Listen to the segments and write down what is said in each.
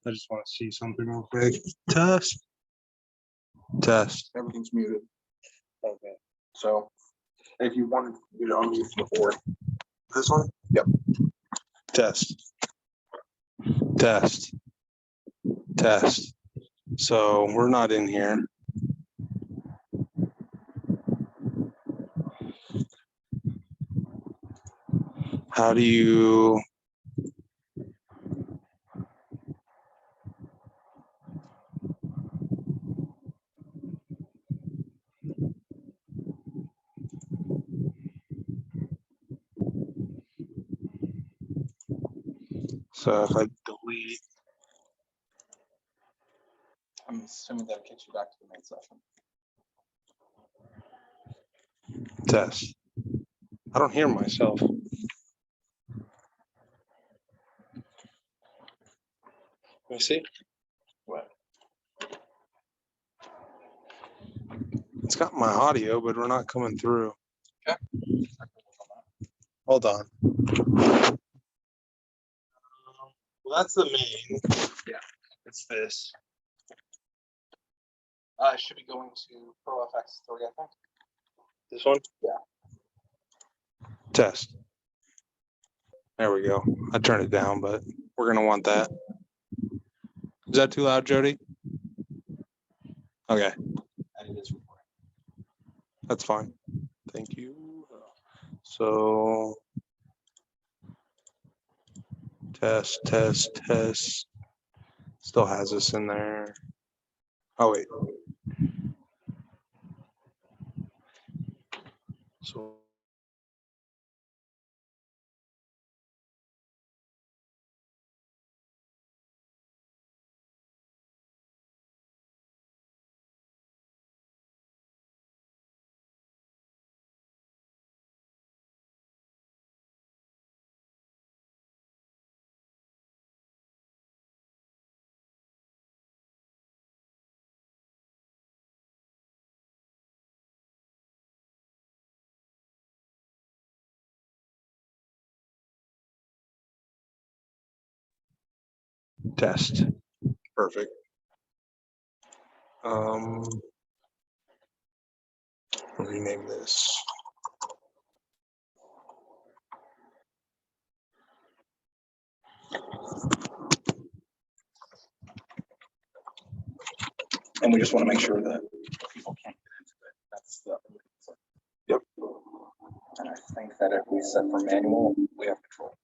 I just want to see something real quick. Test. Test. Everything's muted. Okay. So if you wanted to unmute the board. This one? Yep. Test. Test. Test. So we're not in here. How do you... So if I delete... I'm assuming that kicks you back to the main session. Test. I don't hear myself. Let me see. What? It's got my audio, but we're not coming through. Okay. Hold on. Well, that's the main. Yeah. It's this. It should be going to ProFX3, I think. This one? Yeah. Test. There we go. I turned it down, but we're going to want that. Is that too loud, Jody? Okay. And it is recording. That's fine. Thank you. So, test, test, test. Still has us in there. Oh, wait. So, test. Perfect. Rename this. And we just want to make sure that people can't get into it. That's the. Yep. And I think that if we set for manual, we have control.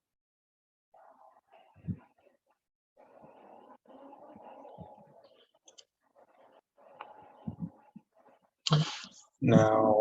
Now,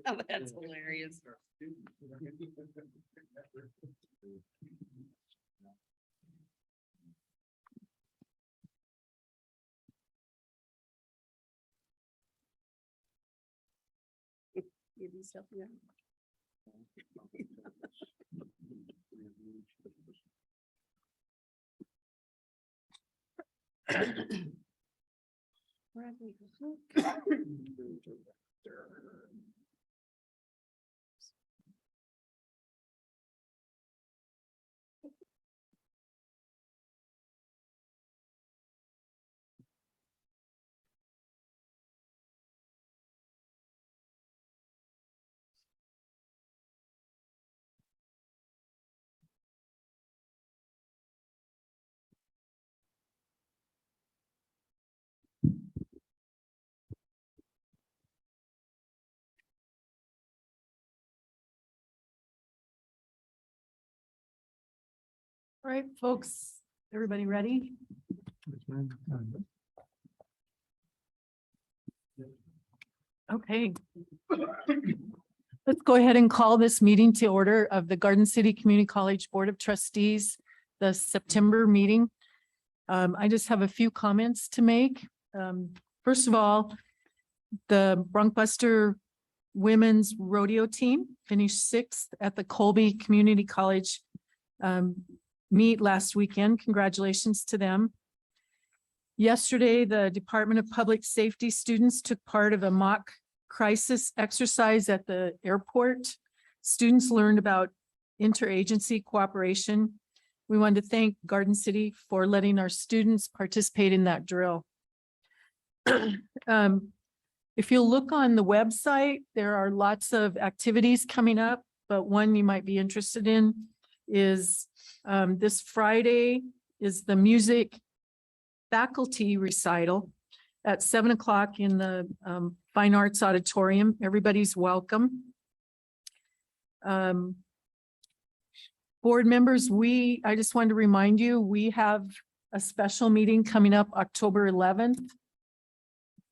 Oh, that's hilarious. Give yourself, yeah. Bradley, all right, folks, everybody ready? Okay. Let's go ahead and call this meeting to order of the Garden City Community College Board of Trustees, the September meeting. I just have a few comments to make. First of all, the Brunkbuster Women's Rodeo Team finished 6th at the Colby Community College meet last weekend. Congratulations to them. Yesterday, the Department of Public Safety students took part of a mock crisis exercise at the airport. Students learned about interagency cooperation. We wanted to thank Garden City for letting our students participate in that drill. If you look on the website, there are lots of activities coming up, but one you might be interested in is this Friday is the music faculty recital at 7 o'clock in the Fine Arts Auditorium. Everybody's welcome. Board members, I just wanted to remind you, we have a special meeting coming up October 11th.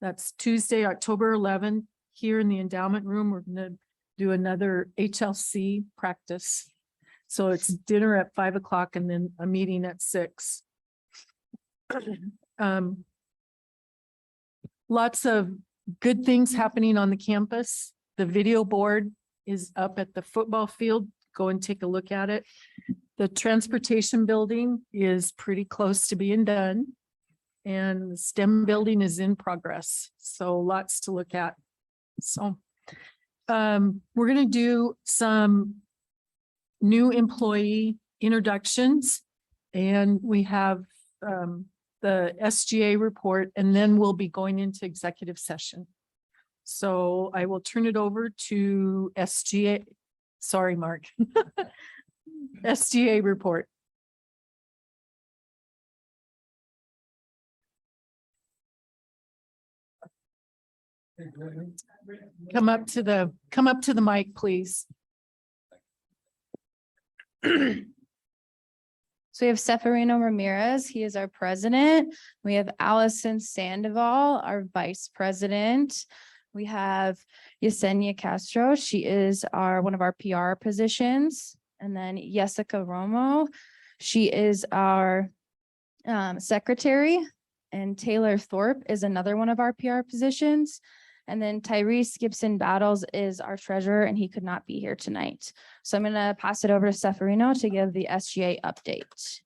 That's Tuesday, October 11th, here in the endowment room. We're going to do another HLC practice. So it's dinner at 5 o'clock and then a meeting at 6. Lots of good things happening on the campus. The video board is up at the football field. Go and take a look at it. The transportation building is pretty close to being done. And the STEM building is in progress. So lots to look at. So we're going to do some new employee introductions, and we have the SGA report, and then we'll be going into executive session. So I will turn it over to SGA. Sorry, Mark. SGA report. Come up to the mic, please. So we have Seferino Ramirez. He is our president. We have Allison Sandoval, our vice president. We have Yesenia Castro. She is one of our PR positions. And then Jessica Romo. She is our secretary. And Taylor Thorpe is another one of our PR positions. And then Tyrese Gibson Battles is our treasurer, and he could not be here tonight. So I'm going to pass it over to Seferino to give the SGA update.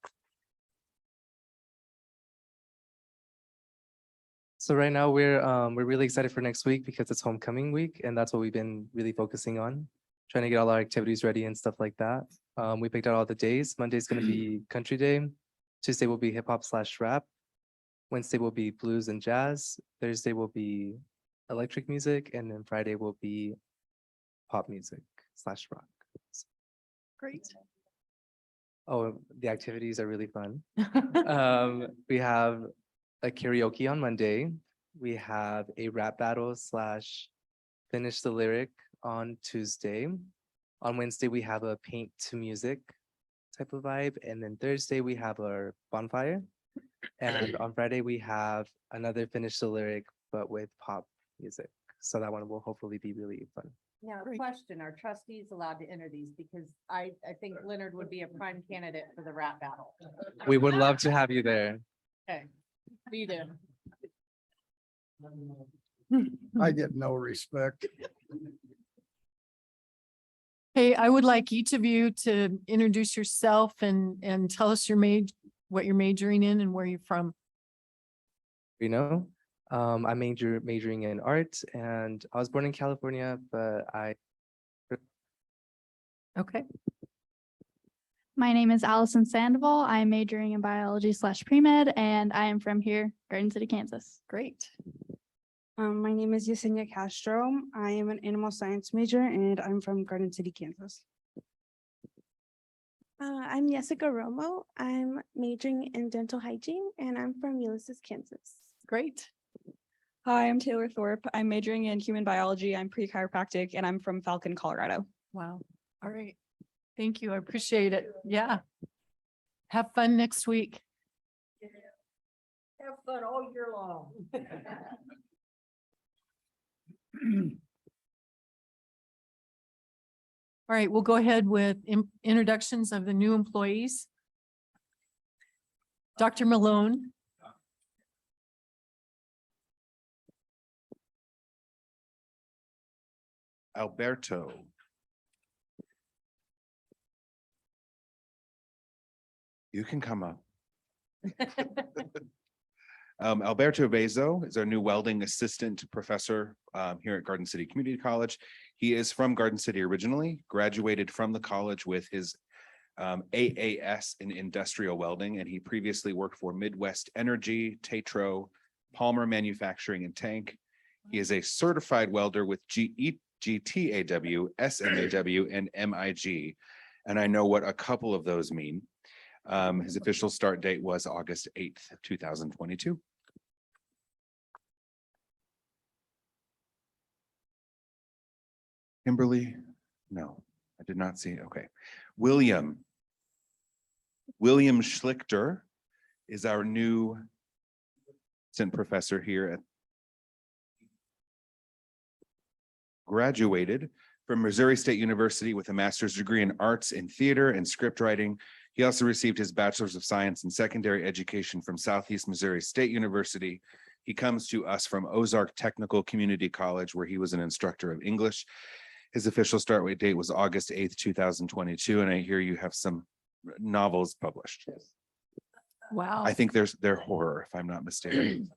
So right now we're really excited for next week because it's homecoming week, and that's what we've been really focusing on, trying to get all our activities ready and stuff like that. We picked out all the days. Monday's going to be country day. Tuesday will be hip hop / rap. Wednesday will be blues and jazz. Thursday will be electric music, and then Friday will be pop music / rock. Great. Oh, the activities are really fun. We have a karaoke on Monday. We have a rap battle finish the lyric on Tuesday. On Wednesday, we have a paint to music type of vibe. And then Thursday, we have our bonfire. And on Friday, we have another finish the lyric, but with pop music. So that one will hopefully be really fun. Now, Great. question, are trustees allowed to enter these? Because I think Leonard would be a prime candidate for the rap battle. We would love to have you there. Okay, be there. I get no respect. Hey, I would like each of you to introduce yourself and tell us what you're majoring in and where you're from. You know, I'm majoring in art, and I was born in California, but Okay, My name is Allison Sandoval. I'm majoring in biology / pre-med, and I am from here, Garden City, Kansas. great. My name is Yesenia Castro. I am an animal science major and I'm from Garden City, Kansas. I'm Jessica Romo. I'm majoring in dental hygiene and I'm from Ulysses, Kansas. Great. Hi, I'm Taylor Thorpe. I'm majoring in human biology. I'm pre-chiropractic and I'm from Falcon, Colorado. Wow. All right. Thank you. I appreciate it. Yeah. Have fun next week. Have fun all year long. All right, we'll go ahead with introductions of the new employees. Dr. Malone. Alberto. You can come up. Alberto Bezo is our new welding assistant professor here at Garden City Community College. He is from Garden City originally, graduated from the college with his AAS in industrial welding, and he previously worked for Midwest Energy, Tetro, Palmer Manufacturing and Tank. He is a certified welder with GTAW, SMAW, and MIG, and I know what a couple of those mean. His official start date was August 8th, 2022. Kimberly? No, I did not see. Okay. William Schlichter is our new assistant professor here at graduated from Missouri State University with a master's degree in arts in theater and script writing. He also received his bachelor's of science in secondary education from Southeast Missouri State University. He comes to us from Ozark Technical Community College, where he was an instructor of English. His official start date was August 8th, 2022, and I hear you have some novels published. Wow. I think they're horror, if I'm not mistaken.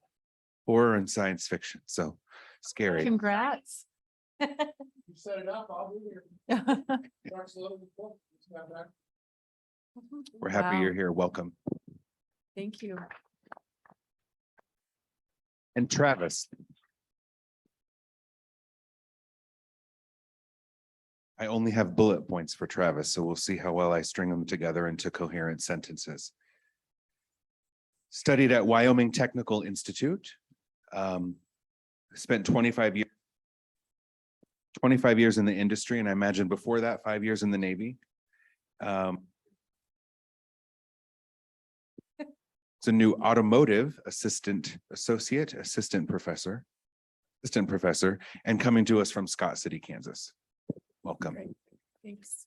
Horror and science fiction, so scary. Congrats. You set it up, I'll be here. We're happy Wow. you're here. Welcome. Thank you. And Travis. I only have bullet points for Travis, so we'll see how well I string them together into coherent sentences. Studied at Wyoming Technical Institute. Spent 25 years in the industry, and I imagine before that, 5 years in the Navy. It's a new automotive assistant professor, and coming to us from Scott City, Kansas. Welcome. Great. Thanks.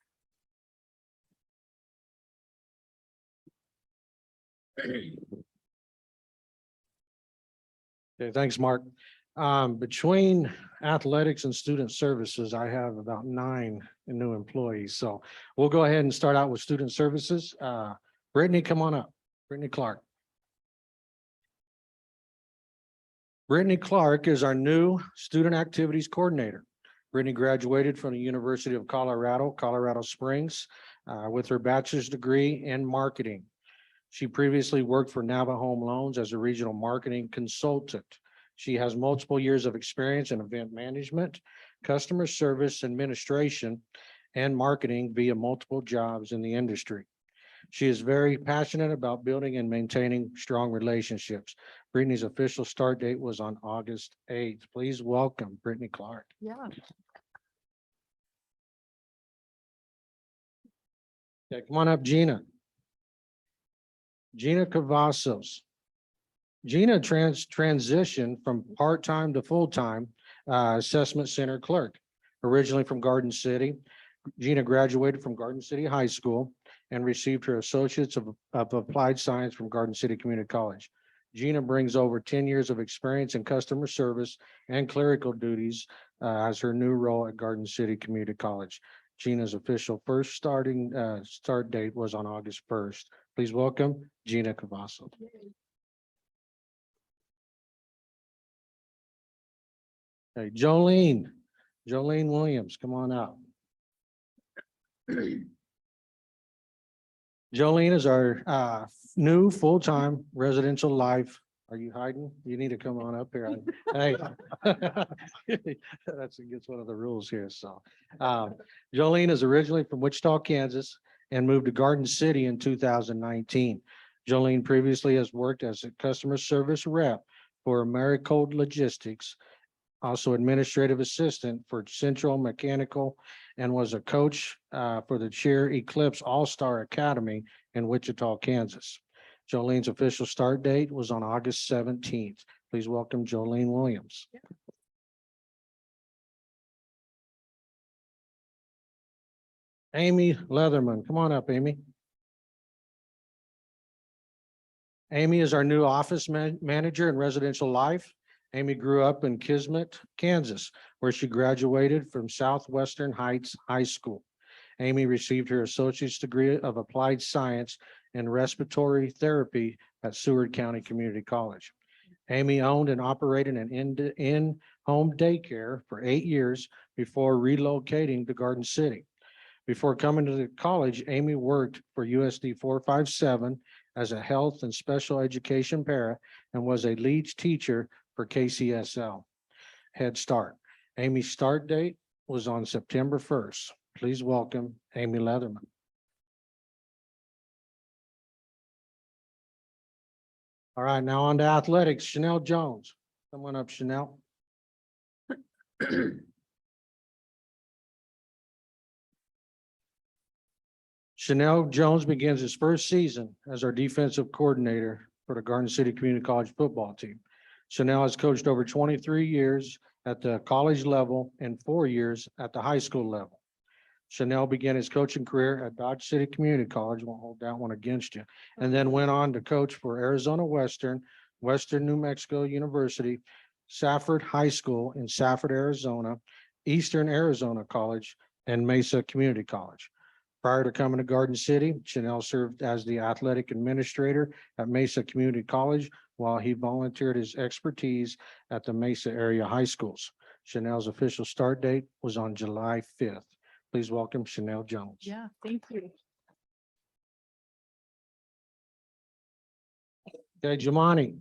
Okay, thanks, Mark. Between athletics and student services, I have about 9 new employees. So we'll go ahead and start out with student services. Brittany, come on up. Brittany Clark. Brittany Clark is our new student activities coordinator. Brittany graduated from the University of Colorado, Colorado Springs, with her bachelor's degree in marketing. She previously worked for Nava Home Loans as a regional marketing consultant. She has multiple years of experience in event management, customer service, administration, and marketing via multiple jobs in the industry. She is very passionate about building and maintaining strong relationships. Brittany's official start date was on August 8th. Please welcome Brittany Clark. Yeah. Okay, come on up, Gina. Gina Cavazos. Gina transitioned from part-time to full-time assessment center clerk, originally from Garden City. Gina graduated from Garden City High School and received her Associates of Applied Science from Garden City Community College. Gina brings over 10 years of experience in customer service and clerical duties as her new role at Garden City Community College. Gina's official first start date was on August 1st. Please welcome Gina Cavazos. Hey, Jolene Williams, come on up. Jolene is our new full-time residential life. Are you hiding? You need to come on up here. Hey. That's against one of the rules here, so. Jolene is originally from Wichita, Kansas, and moved to Garden City in 2019. Jolene previously has worked as a customer service rep for Americold Logistics, also administrative assistant for Central Mechanical, and was a coach for the Cheer Eclipse All-Star Academy in Wichita, Kansas. Jolene's official start date was on August 17th. Please welcome Jolene Williams. Amy Leatherman, come on up, Amy. Amy is our new office manager in residential life. Amy grew up in Kismet, Kansas, where she graduated from Southwestern Heights High School. Amy received her associate's degree of applied science in respiratory therapy at Seward County Community College. Amy owned and operated an in-home daycare for 8 years before relocating to Garden City. Before coming to the college, Amy worked for USD 457 as a health and special education para and was a lead teacher for KCSL Head Start. Amy's start date was on September 1st. Please welcome Amy Leatherman. All right, now on to athletics. Chanel Jones. Come on up, Chanel. Chanel Jones begins his first season as our defensive coordinator for the Garden City Community College football team. Chanel has coached over 23 years at the college level and 4 years at the high school level. Chanel began his coaching career at Dodge City Community College, won't hold that one against you, and then went on to coach for Arizona Western, Western New Mexico University, Safford High School in Safford, Arizona, Eastern Arizona College, and Mesa Community College. Prior to coming to Garden City, Chanel served as the athletic administrator at Mesa Community College while he volunteered his expertise at the Mesa area high schools. Chanel's official start date was on July 5th. Please welcome Chanel Jones. Yeah, thank you. Okay, Jamani.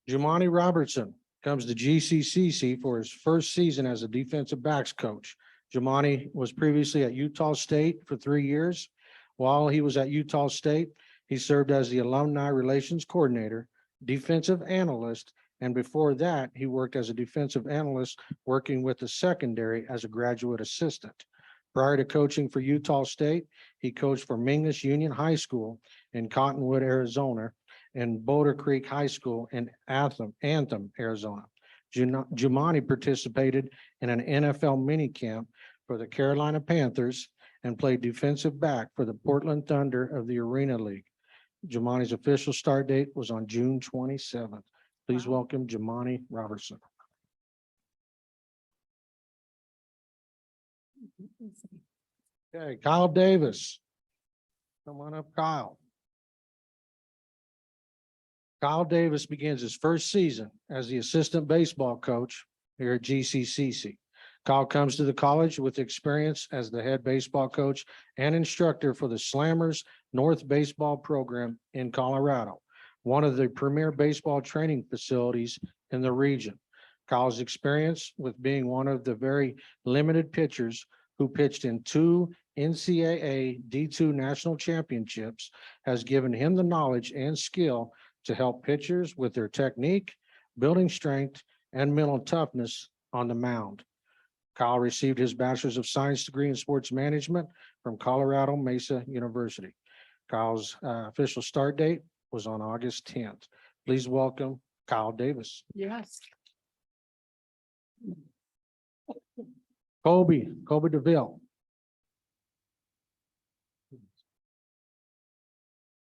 Jamani Robertson comes to GCCC for his first season as a defensive backs coach. Jamani was previously at Utah State for 3 years. While he was at Utah State, he served as the alumni relations coordinator, defensive analyst, and before that, he worked as a defensive analyst working with the secondary as a graduate assistant. Prior to coaching for Utah State, he coached for Mingus Union High School in Cottonwood, Arizona, and Boulder Creek High School in Anthem, Arizona. Jamani participated in an NFL minicamp for the Carolina Panthers and played defensive back for the Portland Thunder of the Arena League. Jamani's official start date was on June 27th. Please welcome Jamani Robertson. Okay, Kyle Davis. Come on up, Kyle. Kyle Davis begins his first season as the assistant baseball coach here at GCCC. Kyle comes to the college with experience as the head baseball coach and instructor for the Slammers North Baseball Program in Colorado, one of the premier baseball training facilities in the region. Kyle's experience with being one of the very limited pitchers who pitched in 2 NCAA D2 national championships has given him the knowledge and skill to help pitchers with their technique, building strength, and mental toughness on the mound. Kyle received his Bachelor's of Science degree in Sports Management from Colorado Mesa University. Kyle's official start date was on August 10th. Please welcome Kyle Davis. Yes. Colby DeVille.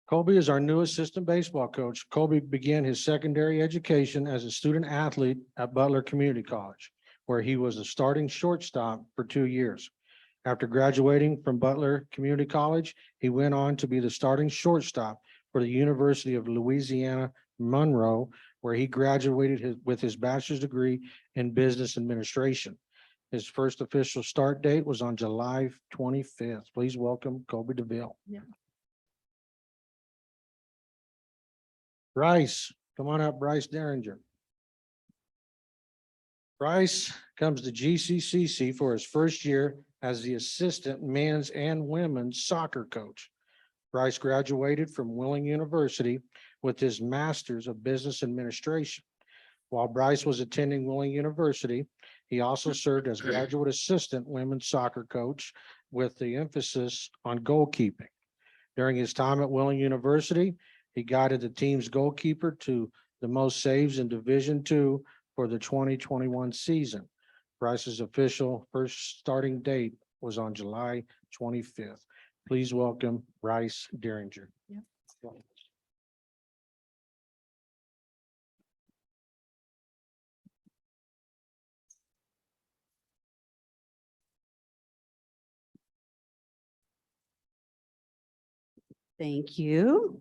Colby is our new assistant baseball coach. Colby began his secondary education as a student athlete at Butler Community College, where he was a starting shortstop for 2 years. After graduating from Butler Community College, he went on to be the starting shortstop for the University of Louisiana Monroe, where he graduated with his bachelor's degree in business administration. His first official start date was on July 25th. Please welcome Colby DeVille. Yeah. Bryce, come on up, Bryce Derringer. Bryce comes to GCCC for his first year as the assistant men's and women's soccer coach. Bryce graduated from Willing University with his master's of business administration. While Bryce was attending Willing University, he also served as graduate assistant women's soccer coach with the emphasis on goalkeeping. During his time at Willing University, he guided the team's goalkeeper to the most saves in Division II for the 2021 season. Bryce's official first starting date was on July 25th. Please welcome Bryce Derringer. Yeah. Thank you.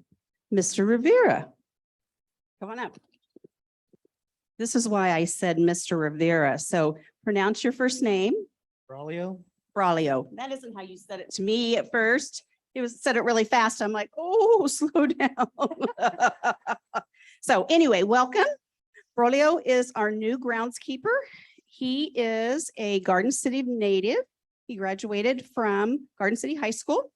Mr. Rivera. Come on up. This is why I said Mr. Rivera. So pronounce your first name. Braulio. Braulio. That isn't how you said it to me at first. It was said it really fast. I'm like, oh, slow down. So anyway, welcome. Braulio is our new groundskeeper. He is a Garden City native. He graduated from Garden City High School.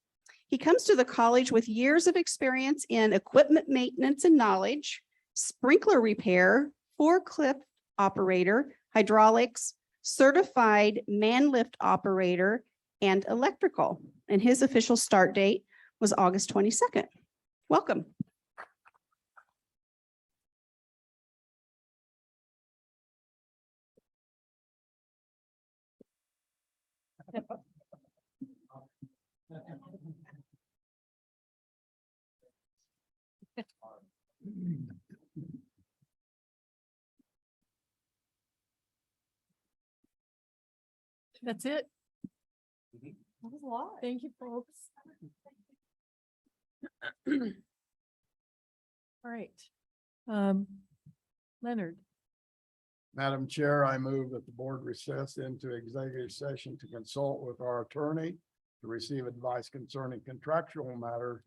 He comes to the college with years of experience in equipment maintenance and knowledge, sprinkler repair, forklift operator, hydraulics, certified man lift operator, and electrical. And his official start date was August 22nd. Welcome. That's it. That was a lot. Thank you, folks. All right. Leonard. Madam Chair, I move that the board recess into executive session to consult with our attorney to receive advice concerning contractual matters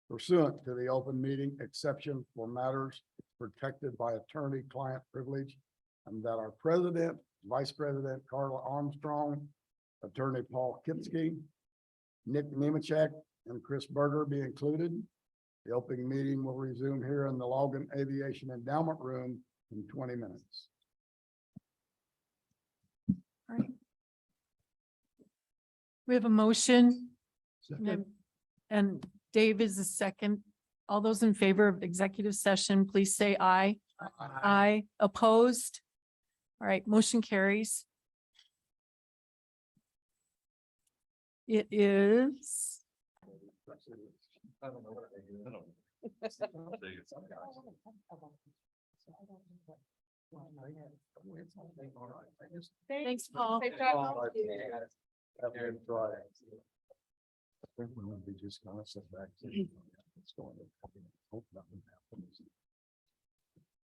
pursuant to the open meeting exception for matters protected by attorney-client privilege, and that our president, vice president Carla Armstrong, attorney Paul Kipsky, Nick Nemechek, and Chris Berger be included. The open meeting will resume here in the Logan Aviation Endowment Room in 20 minutes. All right. We have a motion. And Dave is the second. All those in favor of executive session, please say aye. Aye. Opposed? All right, motion carries. It is. Thanks, Paul.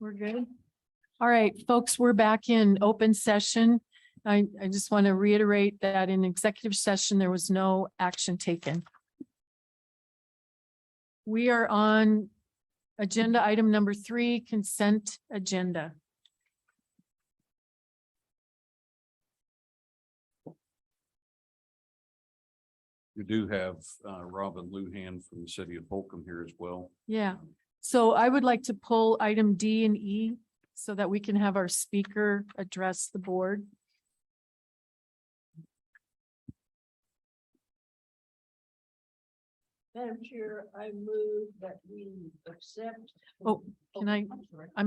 We're good. All right, folks, we're back in open session. I just want to reiterate that in executive session, there was no action taken. We are on agenda item number 3, consent agenda. We do have Robin Luhan from the city of Holcomb here as well. Yeah. So I would like to pull item D and E so that we can have our speaker address the board. Madam Chair, I move that we accept. Oh, can I, I'm sorry. I'm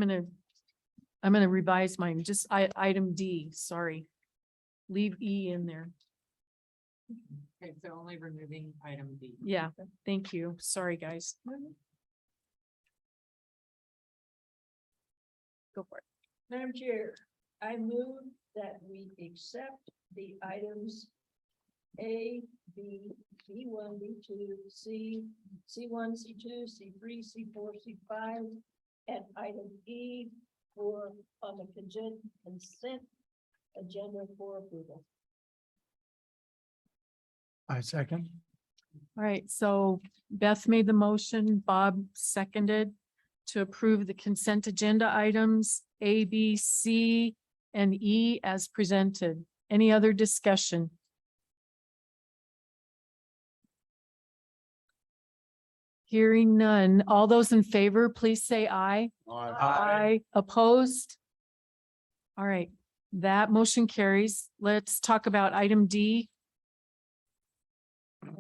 gonna revise mine, just item D, sorry. Leave E in there. Okay, so only removing item D. Yeah, thank you. Sorry, guys. Go for it. Madam Chair, I move that we accept the items A, B, B1, B2, C, C1, C2, C3, C4, C5, and item E for on the consent agenda for approval. I second. All right, so Beth made the motion, Bob seconded to approve the consent agenda items A, B, C, and E as presented. Any other discussion? Hearing none. All those in favor, please say aye. Aye. Opposed? All right, that motion carries. Let's talk about item D.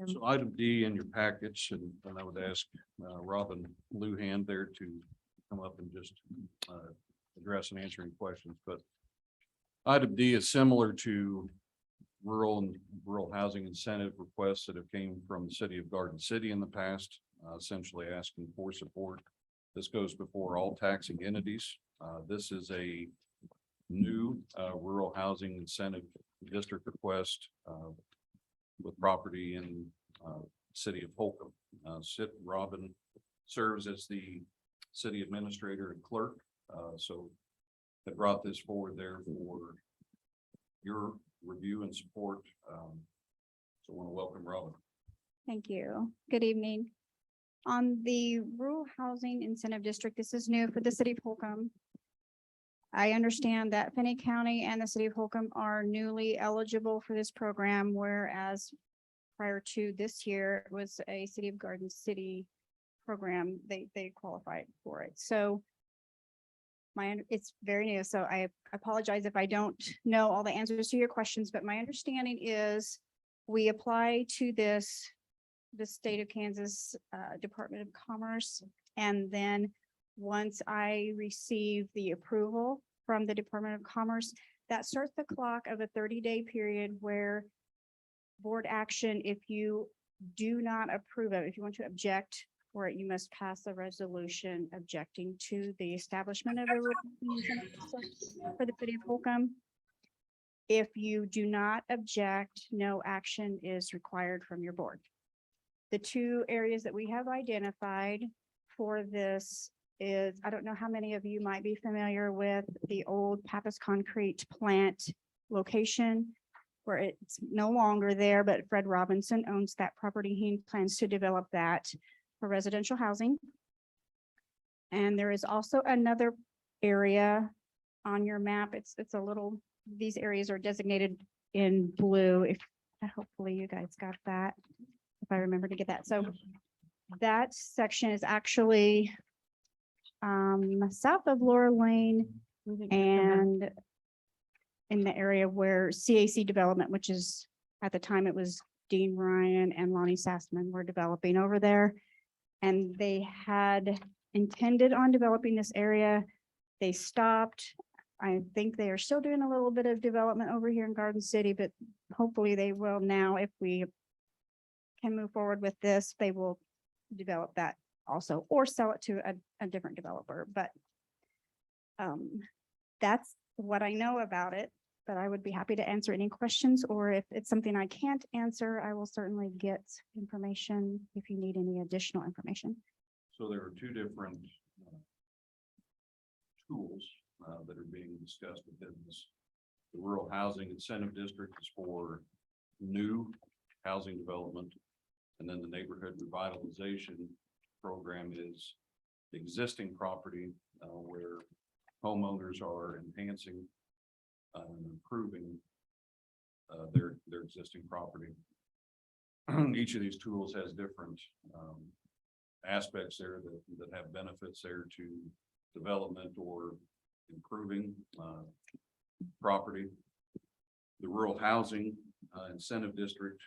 So item D in your package, and I would ask Robin Luhan there to come up and just address and answer any questions, but item D is similar to rural housing incentive requests that have came from the city of Garden City in the past, essentially asking for support. This goes before all taxing entities. This is a new rural housing incentive district request with property in city of Holcomb. Robin serves as the city administrator and clerk, so they brought this forward there for your review and support. So I want to welcome Robin. Thank you. Good evening. On the Rural Housing Incentive District, this is new for the city of Holcomb. I understand that Finney County and the city of Holcomb are newly eligible for this program, whereas prior to this year, it was a city of Garden City program. They qualified for it. So it's very new, so I apologize if I don't know all the answers to your questions, but my understanding is we apply to the state of Kansas Department of Commerce, and then once I receive the approval from the Department of Commerce, that starts the clock of a 30-day period where board action, if you do not approve of, if you want to object for it, you must pass a resolution objecting to the establishment of a for the city of Holcomb. If you do not object, no action is required from your board. The two areas that we have identified for this is, I don't know how many of you might be familiar with the old Pappas Concrete plant location where it's no longer there, but Fred Robinson owns that property. He plans to develop that for residential housing. And there is also another area on your map. It's a little, these areas are designated in blue. If hopefully you guys got that, if I remember to get that. So that section is actually south of Laura Lane and in the area where CAC development, which is at the time it was Dean Ryan and Lonnie Sassman were developing over there. And they had intended on developing this area. They stopped. I think they are still doing a little bit of development over here in Garden City, but hopefully they will now, if we can move forward with this, they will develop that also, or sell it to a different developer. But that's what I know about it, but I would be happy to answer any questions, or if it's something I can't answer, I will certainly get information if you need any additional information. So there are two different tools that are being discussed within this. The Rural Housing Incentive District is for new housing development, and then the Neighborhood Revitalization Program is existing property where homeowners are enhancing and improving their existing property. each of these tools has different aspects there that have benefits there to development or improving property. The rural housing incentive district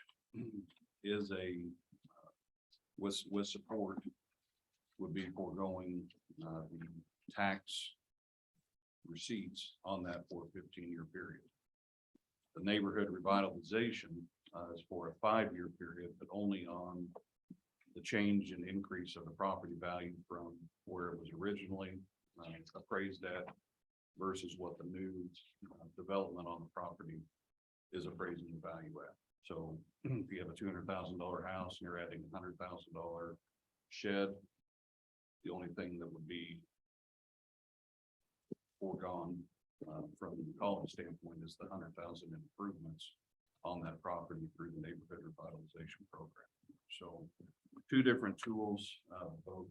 is with support would be foregoing the tax receipts on that for a 15-year period. The neighborhood revitalization is for a 5-year period, but only on the change and increase of the property value from where it was originally appraised at versus what the new development on the property is appraising the value at. So if you have a $200,000 house and you're adding a $100,000 shed, the only thing that would be foregone from the college standpoint is the 100,000 improvements on that property through the neighborhood revitalization program. So 2 different tools, both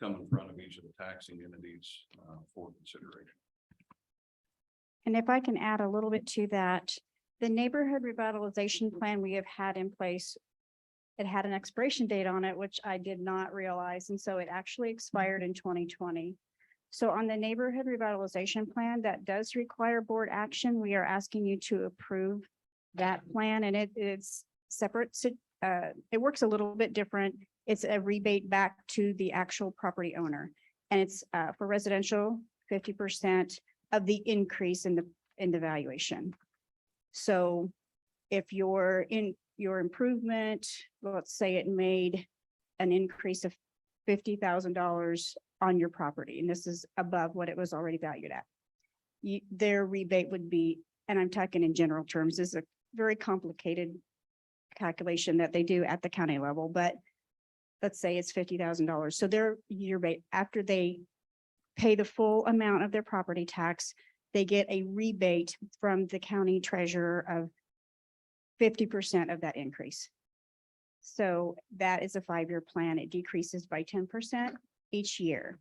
come in front of each of the taxing entities for consideration. And if I can add a little bit to that, the neighborhood revitalization plan we have had in place, it had an expiration date on it, which I did not realize. And so it actually expired in 2020. So on the neighborhood revitalization plan, that does require board action. We are asking you to approve that plan, and it's separate. It works a little bit different. It's a rebate back to the actual property owner. And it's for residential, 50% of the increase in the valuation. So if your improvement, let's say it made an increase of $50,000 on your property, and this is above what it was already valued at, their rebate would be, and I'm talking in general terms, this is a very complicated calculation that they do at the county level, but let's say it's $50,000. So their rebate, after they pay the full amount of their property tax, they get a rebate from the county treasurer of 50% of that increase. So that is a 5-year plan. It decreases by 10% each year.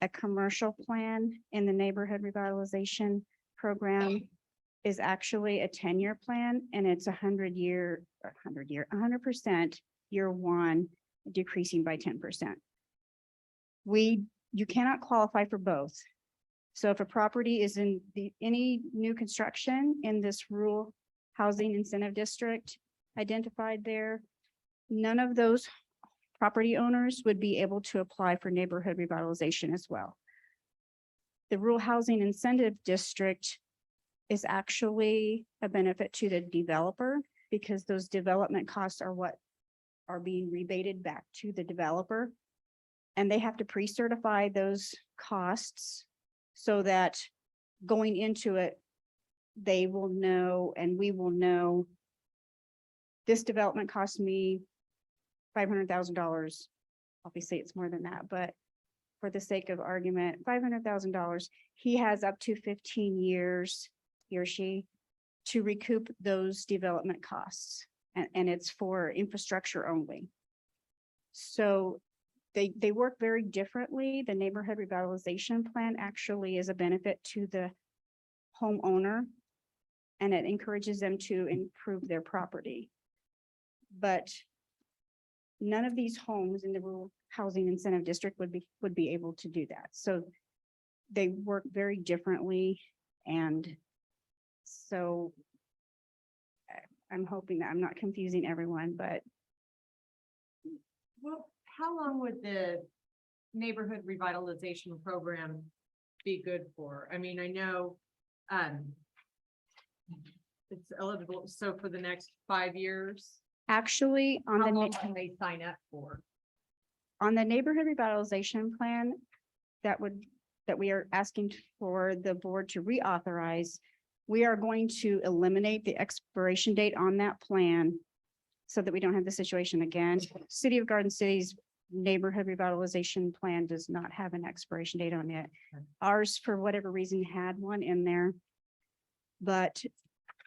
A commercial plan in the neighborhood revitalization program is actually a 10-year plan, and it's 100% year one, decreasing by 10%. You cannot qualify for both. So if a property is in any new construction in this rural housing incentive district identified there, none of those property owners would be able to apply for neighborhood revitalization as well. The rural housing incentive district is actually a benefit to the developer because those development costs are what are being rebated back to the developer. And they have to pre-certify those costs so that going into it, they will know and we will know this development cost me $500,000. Obviously, it's more than that, but for the sake of argument, $500,000, he has up to 15 years, he or she, to recoup those development costs. And it's for infrastructure only. So they work very differently. The neighborhood revitalization plan actually is a benefit to the homeowner, and it encourages them to improve their property. But none of these homes in the rural housing incentive district would be able to do that. So they work very differently. And so I'm hoping that I'm not confusing everyone, but. Well, how long would the neighborhood revitalization program be good for? I mean, I know it's eligible, so for the next 5 years? Actually, How long can they sign up for? On the neighborhood revitalization plan that we are asking for the board to reauthorize, we are going to eliminate the expiration date on that plan so that we don't have the situation again. City of Garden City's neighborhood revitalization plan does not have an expiration date on it. Ours, for whatever reason, had one in there. But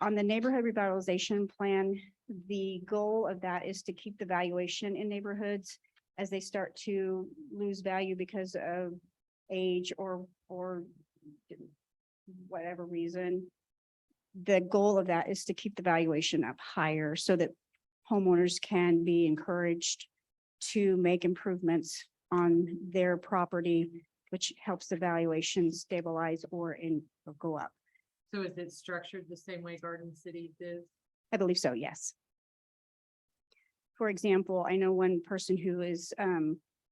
on the neighborhood revitalization plan, the goal of that is to keep the valuation in neighborhoods as they start to lose value because of age or whatever reason. The goal of that is to keep the valuation up higher so that homeowners can be encouraged to make improvements on their property, which helps the valuation stabilize or go up. So is it structured the same way Garden City is? I believe so, yes. For example, I know one person who is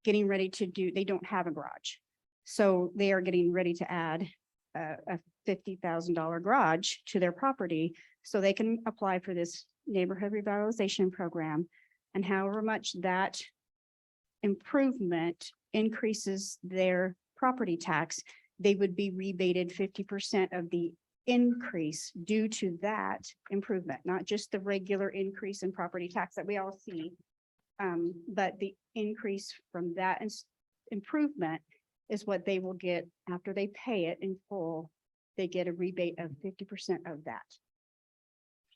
getting ready to do, they don't have a garage. So they are getting ready to add a $50,000 garage to their property so they can apply for this neighborhood revitalization program. And however much that improvement increases their property tax, they would be rebated 50% of the increase due to that improvement, not just the regular increase in property tax that we all see. But the increase from that improvement is what they will get after they pay it in full. They get a rebate of 50% of that.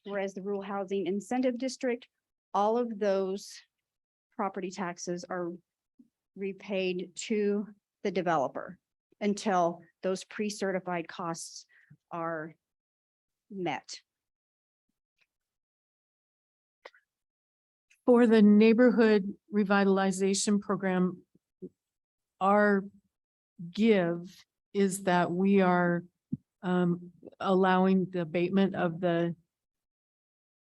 Whereas the rural housing incentive district, all of those property taxes are repaid to the developer until those pre-certified costs are met. For the neighborhood revitalization program, our give is that we are allowing the abatement of the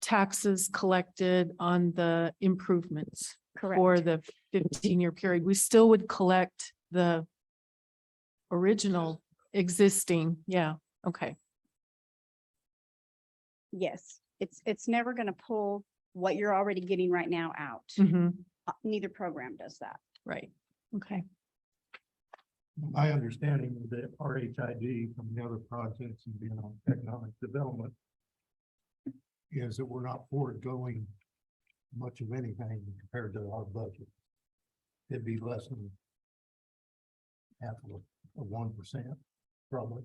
taxes collected on the improvements for the 15-year period. We still would collect the original existing. Yeah. Okay. Yes, it's never going to pull what you're already getting right now out. Mhm. Neither program does that. Right. Okay. My understanding of the RHID from the other projects and beyond economic development is that we're not foregoing much of anything compared to our budget. It'd be less than half of 1%, probably.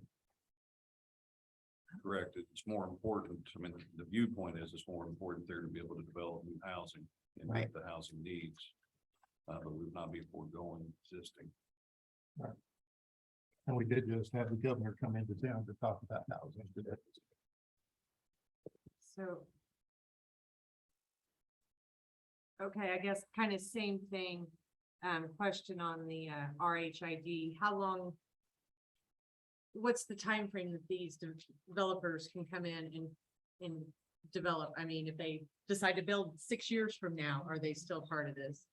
Correct. It's more important. I mean, the viewpoint is it's more important there to be able to develop new housing and meet the housing needs. But we would not be foregoing existing. Right. And we did just have the governor come into town to talk about housing today. So. Okay, I guess kind of same thing, question on the RHID, how long? What's the time frame that these developers can come in and develop? I mean, if they decide to build 6 years from now, are they still part of this?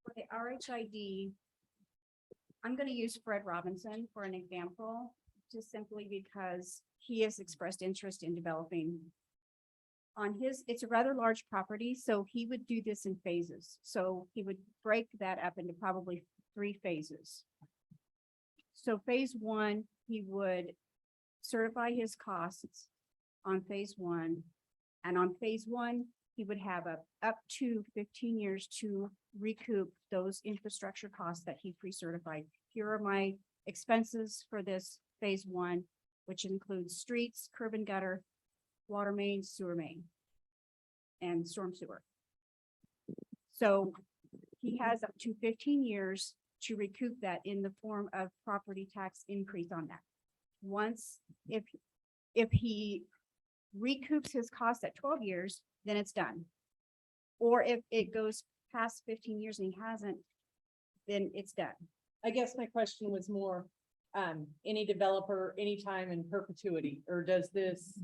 For the RHID, I'm going to use Fred Robinson for an example, just simply because he has expressed interest in developing on his, it's a rather large property, so he would do this in phases. So he would break that up into probably 3 phases. So phase 1, he would certify his costs on phase 1. And on phase 1, he would have up to 15 years to recoup those infrastructure costs that he pre-certified. Here are my expenses for this phase 1, which includes streets, curb and gutter, water main, sewer main, and storm sewer. So he has up to 15 years to recoup that in the form of property tax increase on that. Once, if he recoups his costs at 12 years, then it's done. Or if it goes past 15 years and he hasn't, then it's done. I guess my question was more, any developer, anytime in perpetuity, or does this,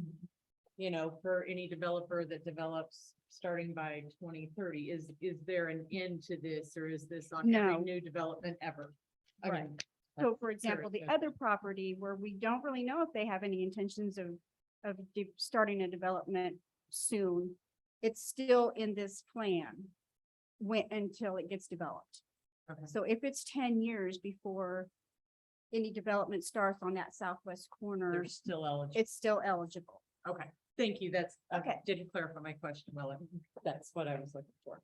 you know, for any developer that develops starting by 2030, is there an end to this, or is this on every No. new development ever? I Right. mean, So for example, the Sure. other property where we don't really know if they have any intentions of starting a development soon, it's still in this plan until it gets developed. Okay. So if it's 10 years before any development starts on that southwest corner, They're still eligible. it's still eligible. Okay, thank you. That's, Okay. didn't clarify my question well. That's what I was looking for.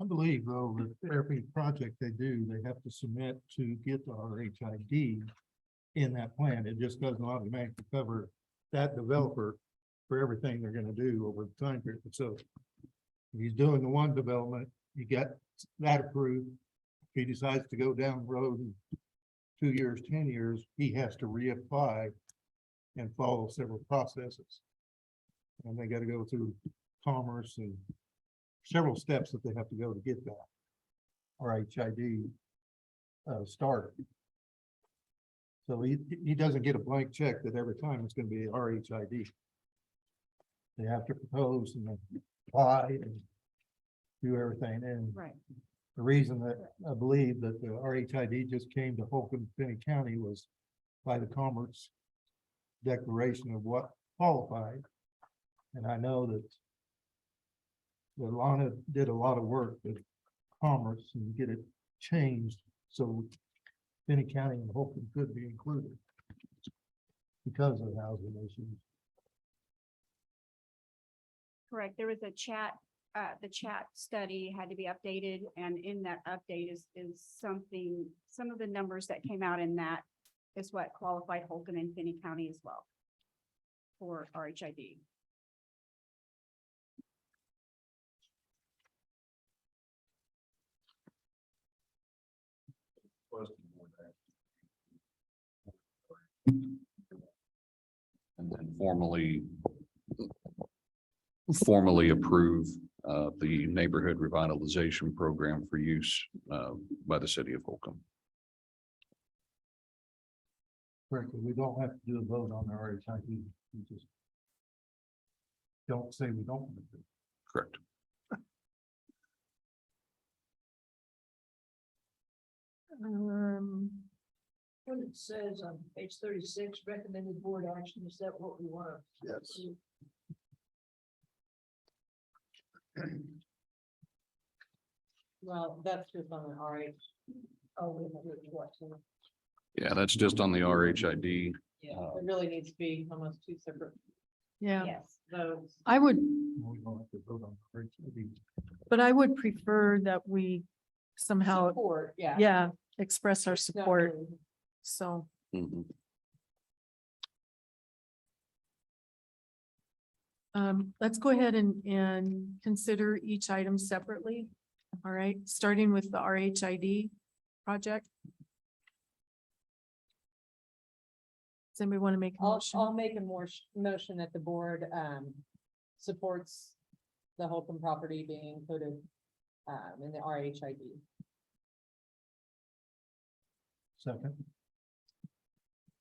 I believe though, that every project they do, they have to submit to get the RHID in that plan. It just doesn't automatically cover that developer for everything they're gonna do over the time period. So if he's doing the one development, you get that approved. If he decides to go down the road in 2 years, 10 years, he has to reapply and follow several processes. And they gotta go through commerce and several steps that they have to go to get that RHID started. So he doesn't get a blank check that every time it's gonna be RHID. They have to propose and then apply and do everything. And Right. the reason that I believe that the RHID just came to Holcomb, Finney County was by the Commerce declaration of what qualified. And I know that Lana did a lot of work with Commerce and get it changed so Finney County and Holcomb could be included because of housing issues. Correct. There was a chat, the chat study had to be updated, and in that update is something, some of the numbers that came out in that is what qualified Holcomb and Finney County as well for RHID. And then formally approve the neighborhood revitalization program for use by the city of Holcomb. Correctly, we don't have to do a vote on the RHID. We just don't say we don't want to do. Correct. When it says on page 36, recommended board action, is that what we want to? Yes. Well, that's just on the RH. Oh, we have to what? Yeah, that's just on the RHID. Yeah, it really needs to be almost two separate Yeah, yes votes. I would, We don't have to vote on the RHID. but I would prefer that we somehow, Support, yeah. yeah, express our support. Definitely. So, Mhm. let's go ahead and consider each item separately. All right, starting with the RHID project. Does anybody want to make a I'll motion? make a more motion that the board supports the Holcomb property being included in the RHID. Second.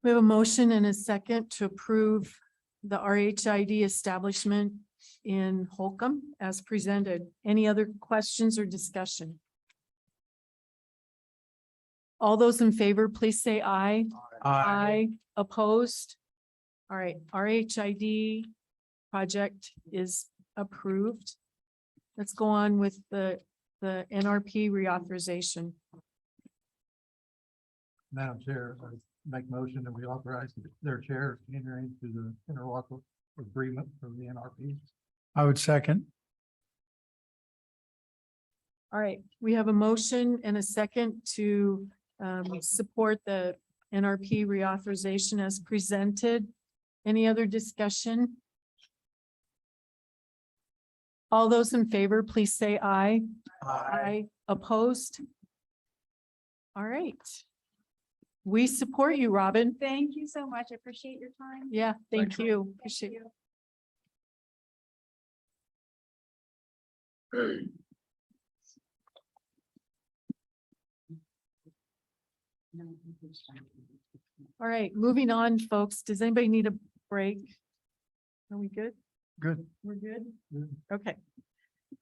We have a motion and a second to approve the RHID establishment in Holcomb as presented. Any other questions or discussion? All those in favor, please say aye. Aye. Opposed? All right, RHID project is approved. Let's go on with the NRP reauthorization. Madam Chair, I make motion that we authorize their chair to enter into the interlocal agreement for the NRP. I would second. All right, we have a motion and a second to support the NRP reauthorization as presented. Any other discussion? All those in favor, please say aye. Aye. Opposed? All right. We support you, Robin. Thank you so much. I appreciate your time. Yeah, thank you. Appreciate you. All right, moving on, folks. Does anybody need a break? Are we good? Good. We're good? Good. Okay.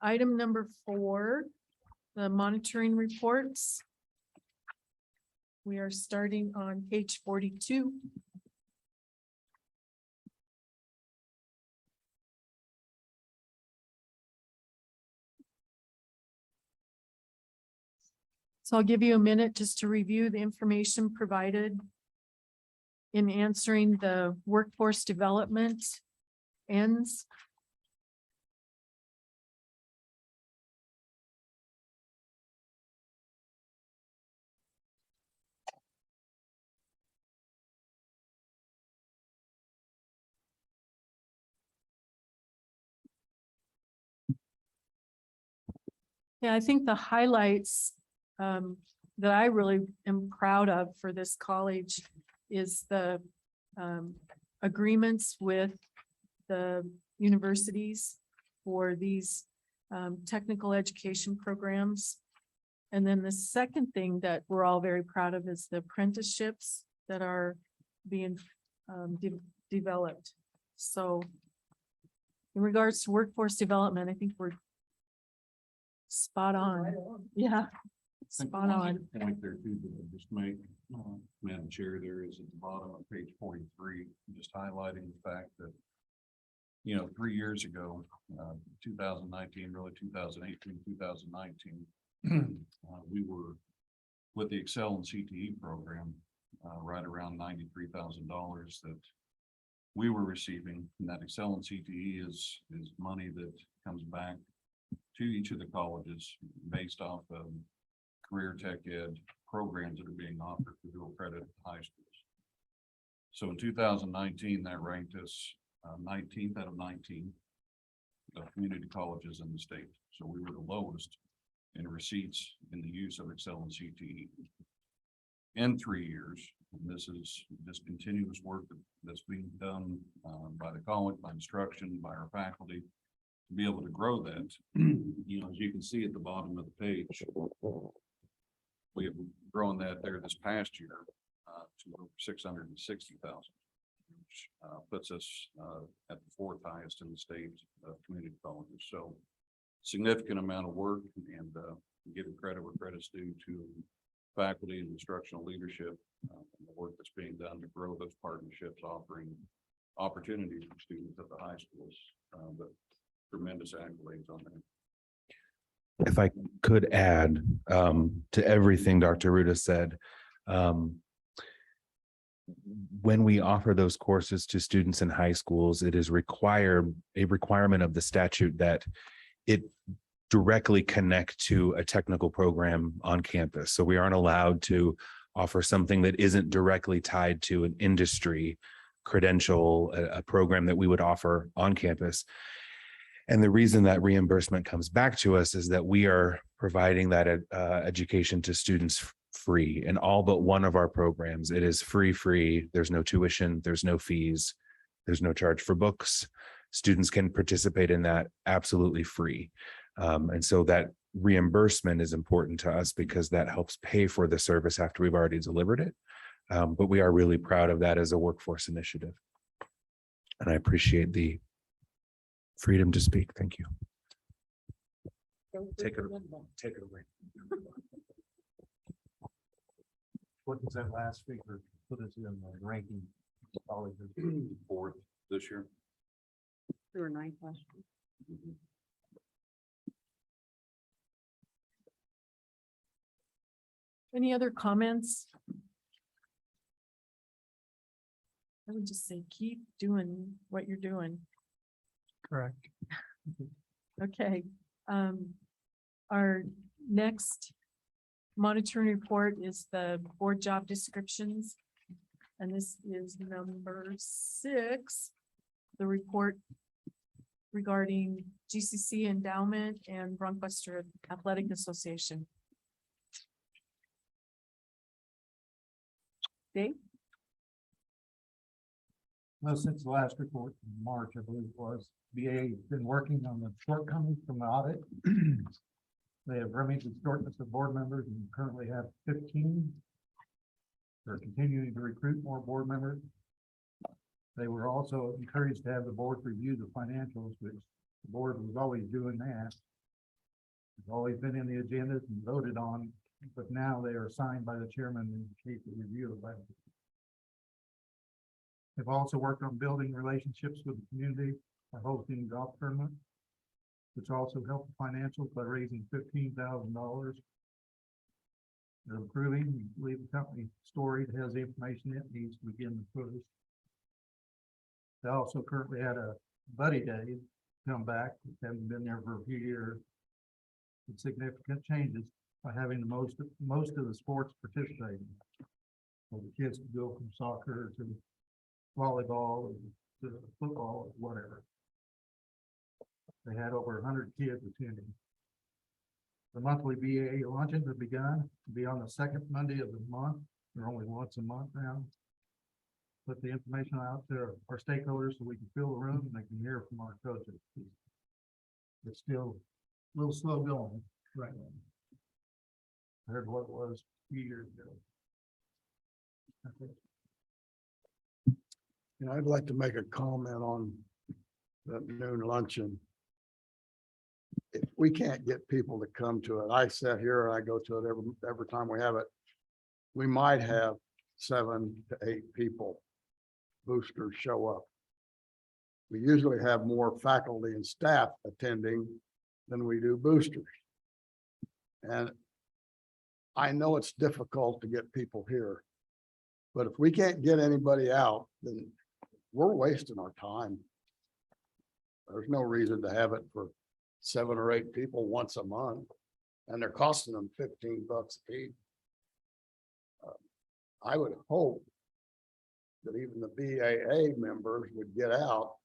Item number 4, the monitoring reports. We are starting on page 42. So I'll give you a minute just to review the information provided in answering the workforce development ends. Yeah, I think the highlights that I really am proud of for this college is the agreements with the universities for these technical education programs. And then the second thing that we're all very proud of is the apprenticeships that are being developed. So in regards to workforce development, I think we're spot on. Yeah, spot on. Point there too, that I just make, Madam Chair, there is at the bottom of page 43, just highlighting the fact that, 3 years ago, 2019, really 2018, 2019, we were with the Excel and CTE program, right around $93,000 that we were receiving. And that Excel and CTE is money that comes back to each of the colleges based off of career tech ed programs that are being offered for dual credit at high schools. So in 2019, that ranked us 19th out of 19 community colleges in the state. So we were the lowest in receipts in the use of Excel and CTE in 3 years. And this is just continuous work that's being done by the college, by instruction, by our faculty to be able to grow that. As you can see at the bottom of the page, we have grown that there this past year to over 660,000, which puts us at the 4th highest in the state of community colleges. So significant amount of work, and giving credit where credit's due to faculty and instructional leadership, and the work that's being done to grow those partnerships, offering opportunities for students at the high schools, but tremendous accolades on that. If I could add to everything Dr. Ruda said, when we offer those courses to students in high schools, it is a requirement of the statute that it directly connect to a technical program on campus. So we aren't allowed to offer something that isn't directly tied to an industry credential, a program that we would offer on campus. And the reason that reimbursement comes back to us is that we are providing that education to students free in all but one of our programs. It is free. There's no tuition, there's no fees, there's no charge for books. Students can participate in that absolutely free. And so that reimbursement is important to us because that helps pay for the service after we've already delivered it. But we are really proud of that as a workforce initiative. And I appreciate the freedom to speak. Thank you. Take it away. What was that last figure? Put us in the ranking colleges. 4th this year. There were 9 questions. Any other comments? I would just say, keep doing what you're doing. Correct. Okay. Our next monitoring report is the board job descriptions. And this is number 6, the report regarding GCC endowment and Bronchbuster Athletic Association. Dave? Well, since the last report in March, I believe it was, BA has been working on the shortcomings from the audit. They have remedied the shortness of board members and currently have 15. They're continuing to recruit more board members. They were also encouraged to have the board review the financials, which the board was always doing that. It's always been in the agendas and voted on, but now they are signed by the chairman in case of review of that. They've also worked on building relationships with the community by hosting golf tournaments, which also helped the financials by raising $15,000. They're improving. We believe the company storage has the information it needs to begin the push. They also currently had a buddy day come back, which haven't been there for a few years. With significant changes by having the most of the sports participating. So the kids could go from soccer to volleyball to football, whatever. They had over 100 kids attending. The monthly BAA luncheons have begun to be on the second Monday of the month. They're only once a month now. Put the information out to our stakeholders so we can fill the room and they can hear from our coaches. It's still a little slow going right now. I heard what it was a few years ago. I'd like to make a comment on that noon luncheon. If we can't get people to come to it, I sit here and I go to it every time we have it. We might have 7 to 8 people, boosters show up. We usually have more faculty and staff attending than we do boosters. And I know it's difficult to get people here, but if we can't get anybody out, then we're wasting our time. There's no reason to have it for 7 or 8 people once a month, and they're costing them $15 a piece. I would hope that even the BAA members would get out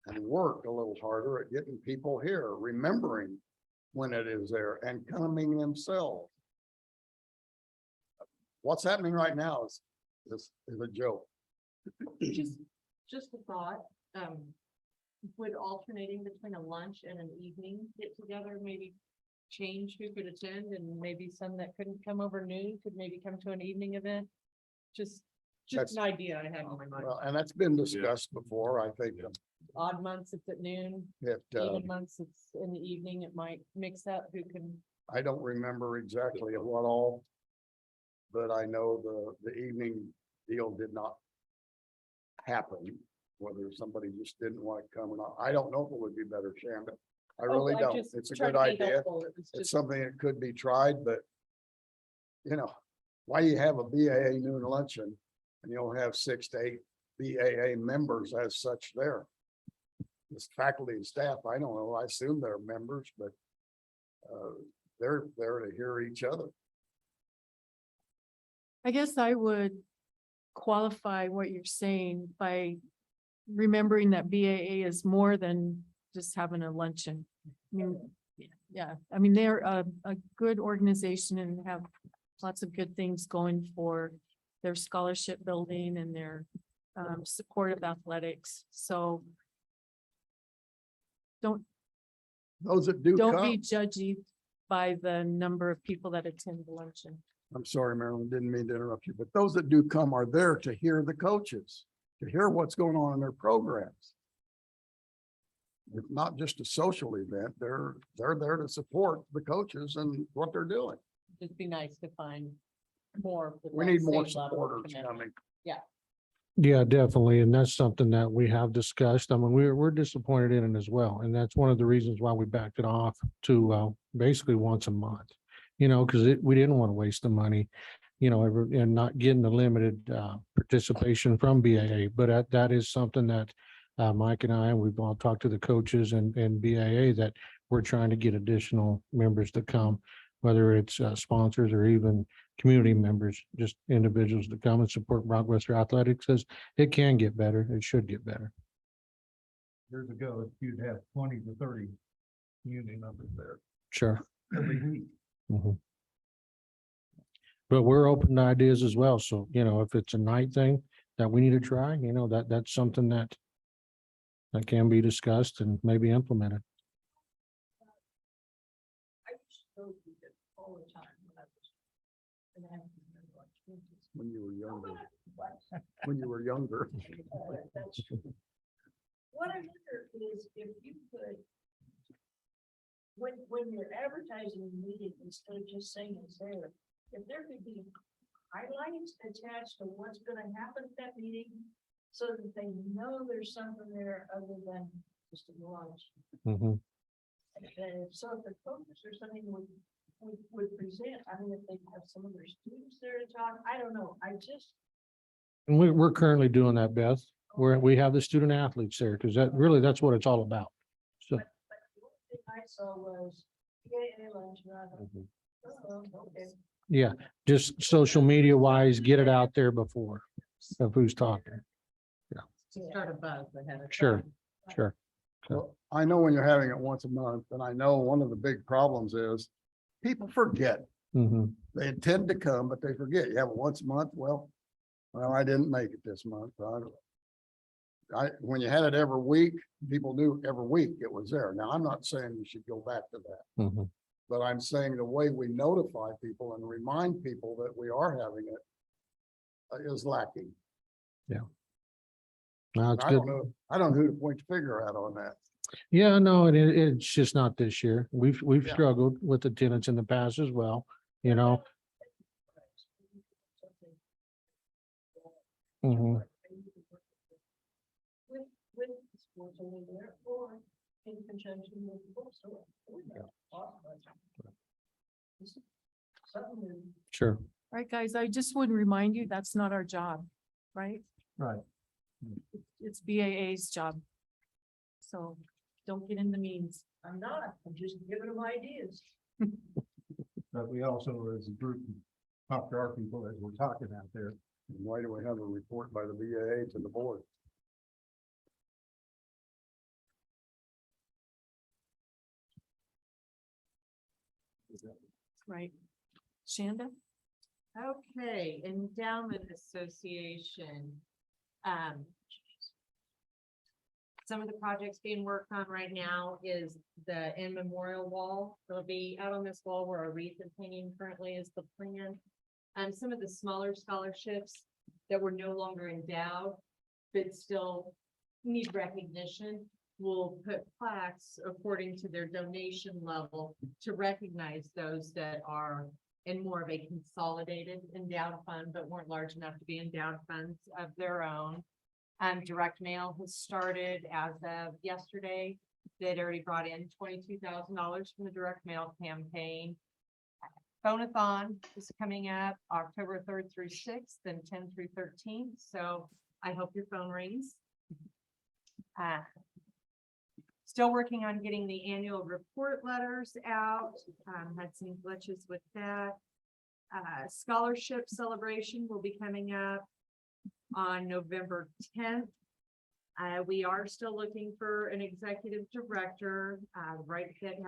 and work a little harder at getting people here, remembering when it is there and coming themselves. What's happening right now is a joke. Just a thought, would alternating between a lunch and an evening get together, maybe change who could attend, and maybe some that couldn't come over noon could maybe come to an evening event? Just That's- an idea I had in my mind. Well, and that's been discussed before, I think. Odd months it's at noon, even months it's in the evening, it might mix up who can. I don't remember exactly what all, but I know the evening deal did not happen. Whether somebody just didn't want to come or not, I don't know if it would be better, Shannon. I really don't. It's a good idea. It's something that could be tried, but why do you have a BAA noon luncheon and you'll have 6 to 8 BAA members as such there? This faculty and staff, I don't know, I assume they're members, but they're there to hear each other. I guess I would qualify what you're saying by remembering that BAA is more than just having a luncheon. I mean, yeah, I mean, they're a good organization and have lots of good things going for their scholarship building and their support of athletics. So Those that do don't come, be judgy by the number of people that attend the luncheon. I'm sorry, Marilyn, didn't mean to interrupt you, but those that do come are there to hear the coaches, to hear what's going on in their programs. It's not just a social event. They're there to support the coaches and what they're doing. It'd be nice to find more. with We that need more same level of supporters commitment. coming. Yeah. Yeah, definitely. And that's something that we have discussed. I mean, we're disappointed in it as well. And that's one of the reasons why we backed it off to basically once a month. Because we didn't want to waste the money, and not getting the limited participation from BAA. But that is something that Mike and I, we've all talked to the coaches and BAA that we're trying to get additional members to come, whether it's sponsors or even community members, just individuals to come and support Rockwester Athletics. Says it can get better. It should get better. Years ago, you'd have 20 to 30 community members there Sure. every week. Mhm. But we're open to ideas as well. So, if it's a night thing that we need to try, that's something that can be discussed and maybe implemented. I used to go to it all the time when I was. And I have to remember like 20s. When you were younger, What? when you were younger. That's true. What I wonder is if you could. When you're advertising the meeting, instead of just saying it's there, if there could be highlights attached to what's gonna happen at that meeting. So that they know there's something there other than just a lunch. Mhm. And so if the coaches or something would present, I mean, if they have some of their students there to talk, I don't know, I just. And we're currently doing that, Beth, where we have the student athletes there, because that's what it's all about. So. But the only thing I saw was, yeah, lunch, Mhm. okay. Yeah, just social media wise, get it out there before of who's talking. To start a buzz ahead of Sure, time. sure. Well, I know when you're having it once a month, and I know one of the big problems is people forget. Mhm. They intend to come, but they forget. You have it once a month. Well, I didn't make it this month. When you had it every week, people knew every week it was there. Now, I'm not saying you should go back to that. Mhm. But I'm saying the way we notify people and remind people that we are having it is lacking. No, it's I good. don't know, I don't know who to point the finger at on that. Yeah, no, it's just not this year. We've Yeah. struggled with attendance in the past as well, you know. Mhm. With the schools only there or in conjunction with the bookstore. Something new. Sure. Right, guys, I just would remind you, that's not our job, right? Right. It's BAA's job. So don't get in the means. I'm not, I'm just giving them ideas. But we also, as a group, talk to our people as we're talking out there. Why do we have a report by the BAA to the board? Right. Shanda? Okay, Endowment Association. Some of the projects being worked on right now is the in memorial wall. It'll be out on this wall where a wreath is hanging currently is the plan. And some of the smaller scholarships that were no longer endowed, but still need recognition. We'll put plaques according to their donation level to recognize those that are in more of a consolidated endowed fund, but weren't large enough to be endowed funds of their own. Direct mail has started as of yesterday. They'd already brought in $22,000 from the direct mail campaign. Phonathon is coming up October 3rd through 6th and 10 through 13. So I hope your phone rings. Still working on getting the annual report letters out. Had some glitches with that. Scholarship celebration will be coming up on November 10th. We are still looking for an executive director. Right fit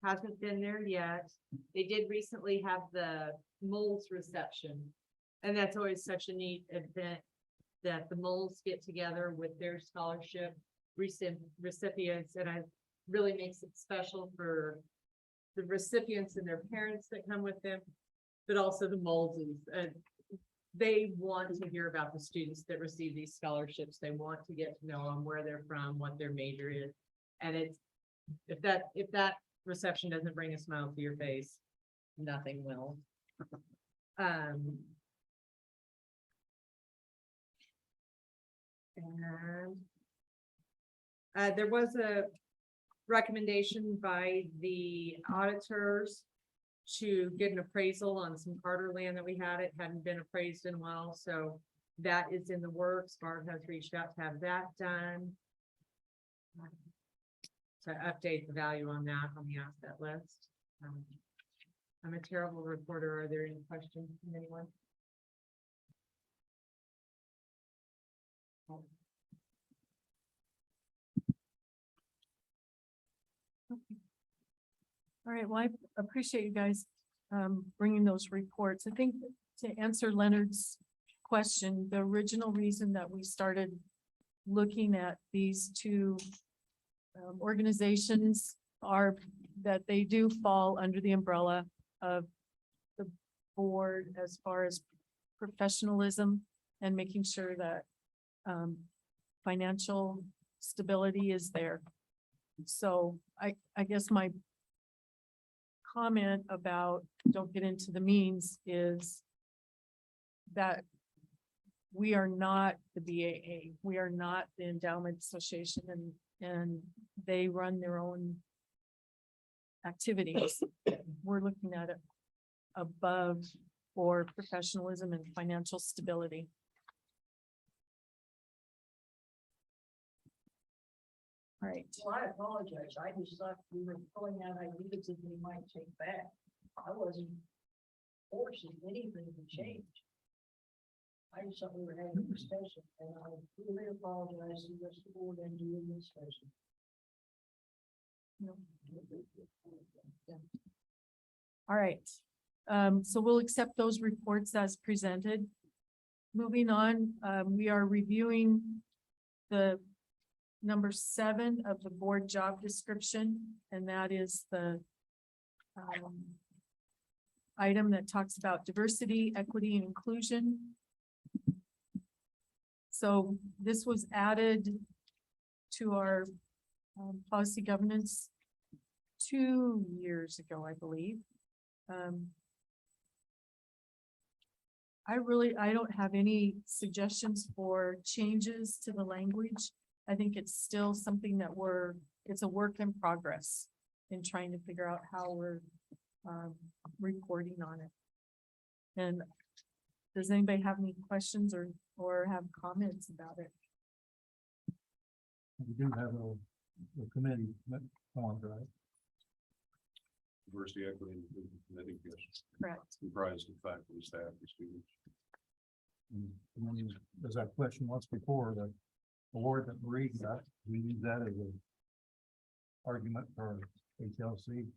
hasn't been there yet. They did recently have the Moles reception. And that's always such a neat event that the Moles get together with their scholarship recipients, and it really makes it special for the recipients and their parents that come with them, but also the Moleses. They want to hear about the students that receive these scholarships. They want to get to know them, where they're from, what their major is. And it's, if that reception doesn't bring a smile to your face, nothing will. And there was a recommendation by the auditors to get an appraisal on some Carter land that we had. It hadn't been appraised in a while, so that is in the works. Barb has reached out to have that done. To update the value on that on the asset list. I'm a terrible reporter. Are there any questions from anyone? All right, well, I appreciate you guys bringing those reports. I think to answer Leonard's question, the original reason that we started looking at these two organizations are that they do fall under the umbrella of the board as far as professionalism and making sure that financial stability is there. So I guess my comment about don't get into the means is that we are not the BAA. We are not the Endowment Association, and they run their own activities. We're looking at it above for professionalism and financial stability. All right. Well, I apologize. I just thought we were pulling out ideas that we might take back. I wasn't forcing anything to change. I just thought we were having a discussion, and I really apologize to the rest of the board and to the administration. No. All right. So we'll accept those reports as presented. Moving on, we are reviewing the number 7 of the board job description, and that is the item that talks about diversity, equity, and inclusion. So this was added to our policy governance 2 years ago, I believe. I don't have any suggestions for changes to the language. I think it's still something that it's a work in progress in trying to figure out how we're reporting on it. And does anybody have any questions or have comments about it? We do have a committee formed, right? Diversity, equity, and inclusion committee, yes. Correct. Comprised of faculty, staff, and students. And then there's that question once before, the award that Marie got, we use that as an argument for HLC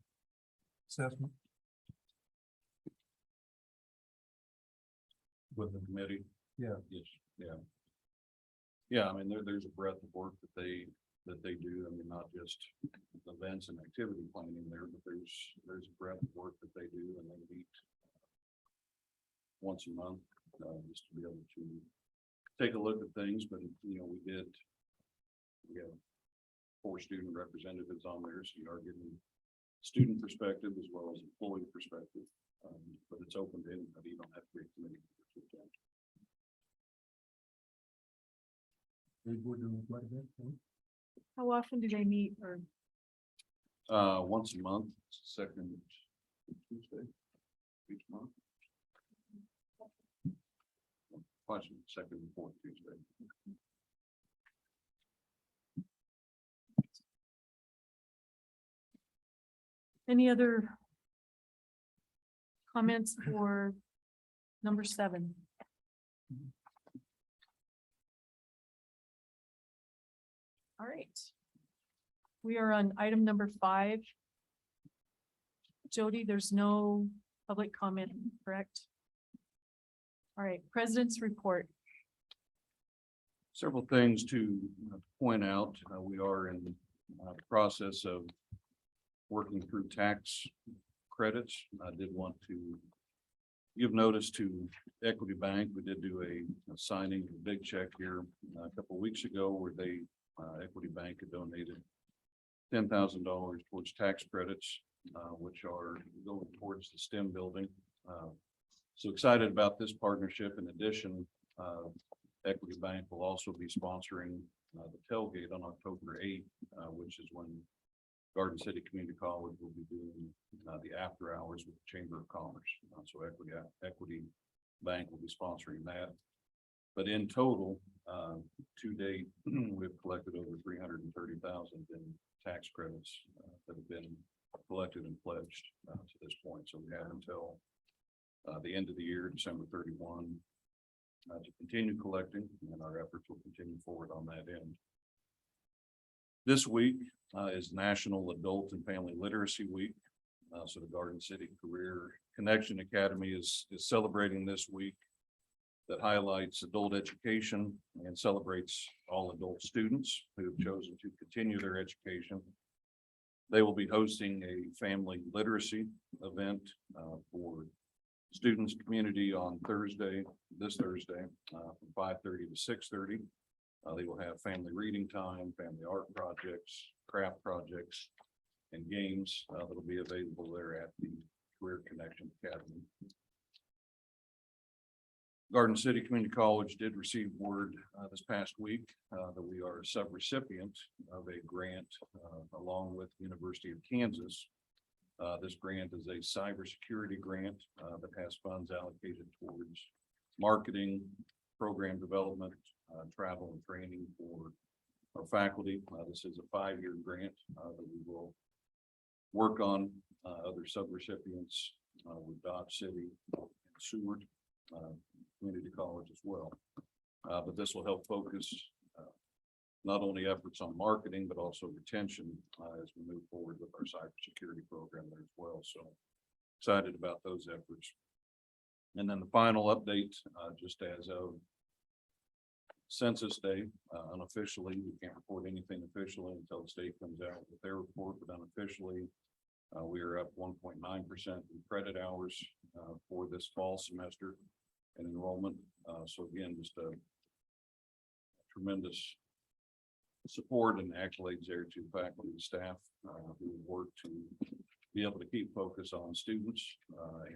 assessment. With the committee. Yeah. Yes, yeah. Yeah, I mean, there's a breadth of work that they do. I mean, not just events and activity planning there, but there's a breadth of work that they do, and they meet once a month, just to be able to take a look at things. But, you know, we have 4 student representatives on there, so you are getting student perspective as well as employee perspective. But it's open to anybody. You don't have to be a committee. We're doing quite a bit. How often do they meet or? Once a month, second Tuesday each month. Second and fourth Tuesday. Any other comments for number 7? All right. We are on item number 5. Jody, there's no public comment, correct? All right, President's report. Several things to point out. We are in the process of working through tax credits. I did want to give notice to Equity Bank. We did do a signing of a big check here a couple of weeks ago where they Equity Bank had donated $10,000 towards tax credits, which are going towards the STEM building. So excited about this partnership. In addition, Equity Bank will also be sponsoring the tailgate on October 8th, which is when Garden City Community College will be doing the after hours with the Chamber of Commerce. So Equity Bank will be sponsoring that. But in total, to date, we've collected over $330,000 in tax credits that have been collected and pledged to this point. So we have until the end of the year, December 31, to continue collecting, and our efforts will continue forward on that end. This week is National Adult and Family Literacy Week. So the Garden City Career Connection Academy is celebrating this week. That highlights adult education and celebrates all adult students who have chosen to continue their education. They will be hosting a family literacy event for students community on this Thursday, from 5:30 to 6:30. They will have family reading time, family art projects, craft projects, and games that will be available there at the Career Connection Academy. Garden City Community College did receive word this past week that we are a subrecipient of a grant along with the University of Kansas. This grant is a cybersecurity grant that has funds allocated towards marketing, program development, travel and training for our faculty. This is a 5-year grant that we will work on other subrecipients with Dodge City and Seward Community College as well. But this will help focus not only efforts on marketing, but also retention as we move forward with our cybersecurity program there as well. So excited about those efforts. And then the final update, just as of Census Day, unofficially, we can't report anything officially until the state comes out with their report, but unofficially, we are up 1.9% in credit hours for this fall semester and enrollment. So again, just a tremendous support and accolades there to faculty and staff who work to be able to keep focus on students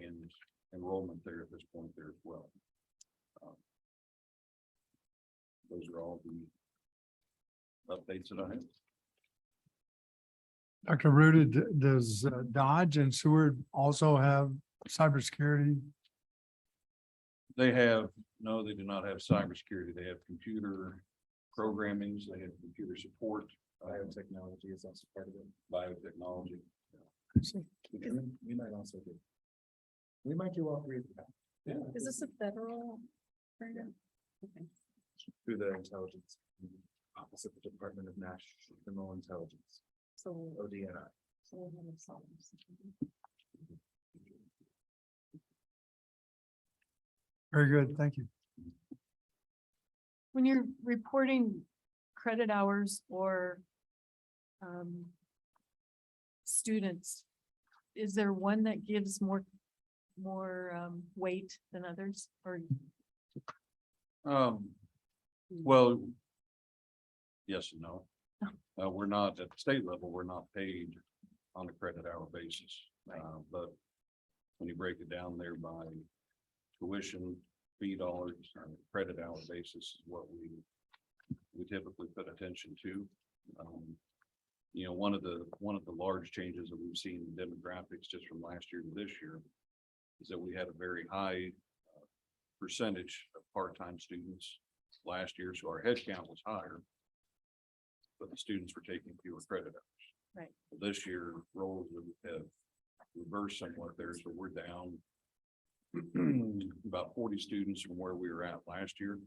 and enrollment there at this point there as well. Those are all the updates that I have. Dr. Ruda, does Dodge and Seward also have cybersecurity? They have, no, they do not have cybersecurity. They have computer programmings, they have computer support. Biotechnology is also part of it. Biotechnology. We might also do. We might do all three of them. Yeah. Is this a federal program? Okay. Through the intelligence office of the Department of National Intelligence. So. ODNI. So we'll have some. Very good, thank you. When you're reporting credit hours or students, is there one that gives more weight than others, or? Well, yes and no. We're not at the state level, we're not paid on a credit hour basis. But when you break it down there by tuition, fee dollars, on a credit hour basis is what we typically put attention to. You know, one of the large changes that we've seen in demographics just from last year to this year is that we had a very high percentage of part-time students last year, so our head count was higher, but the students were taking fewer credit hours. Right. This year, roles have reversed somewhat there, so we're down about 40 students from where we were at last year,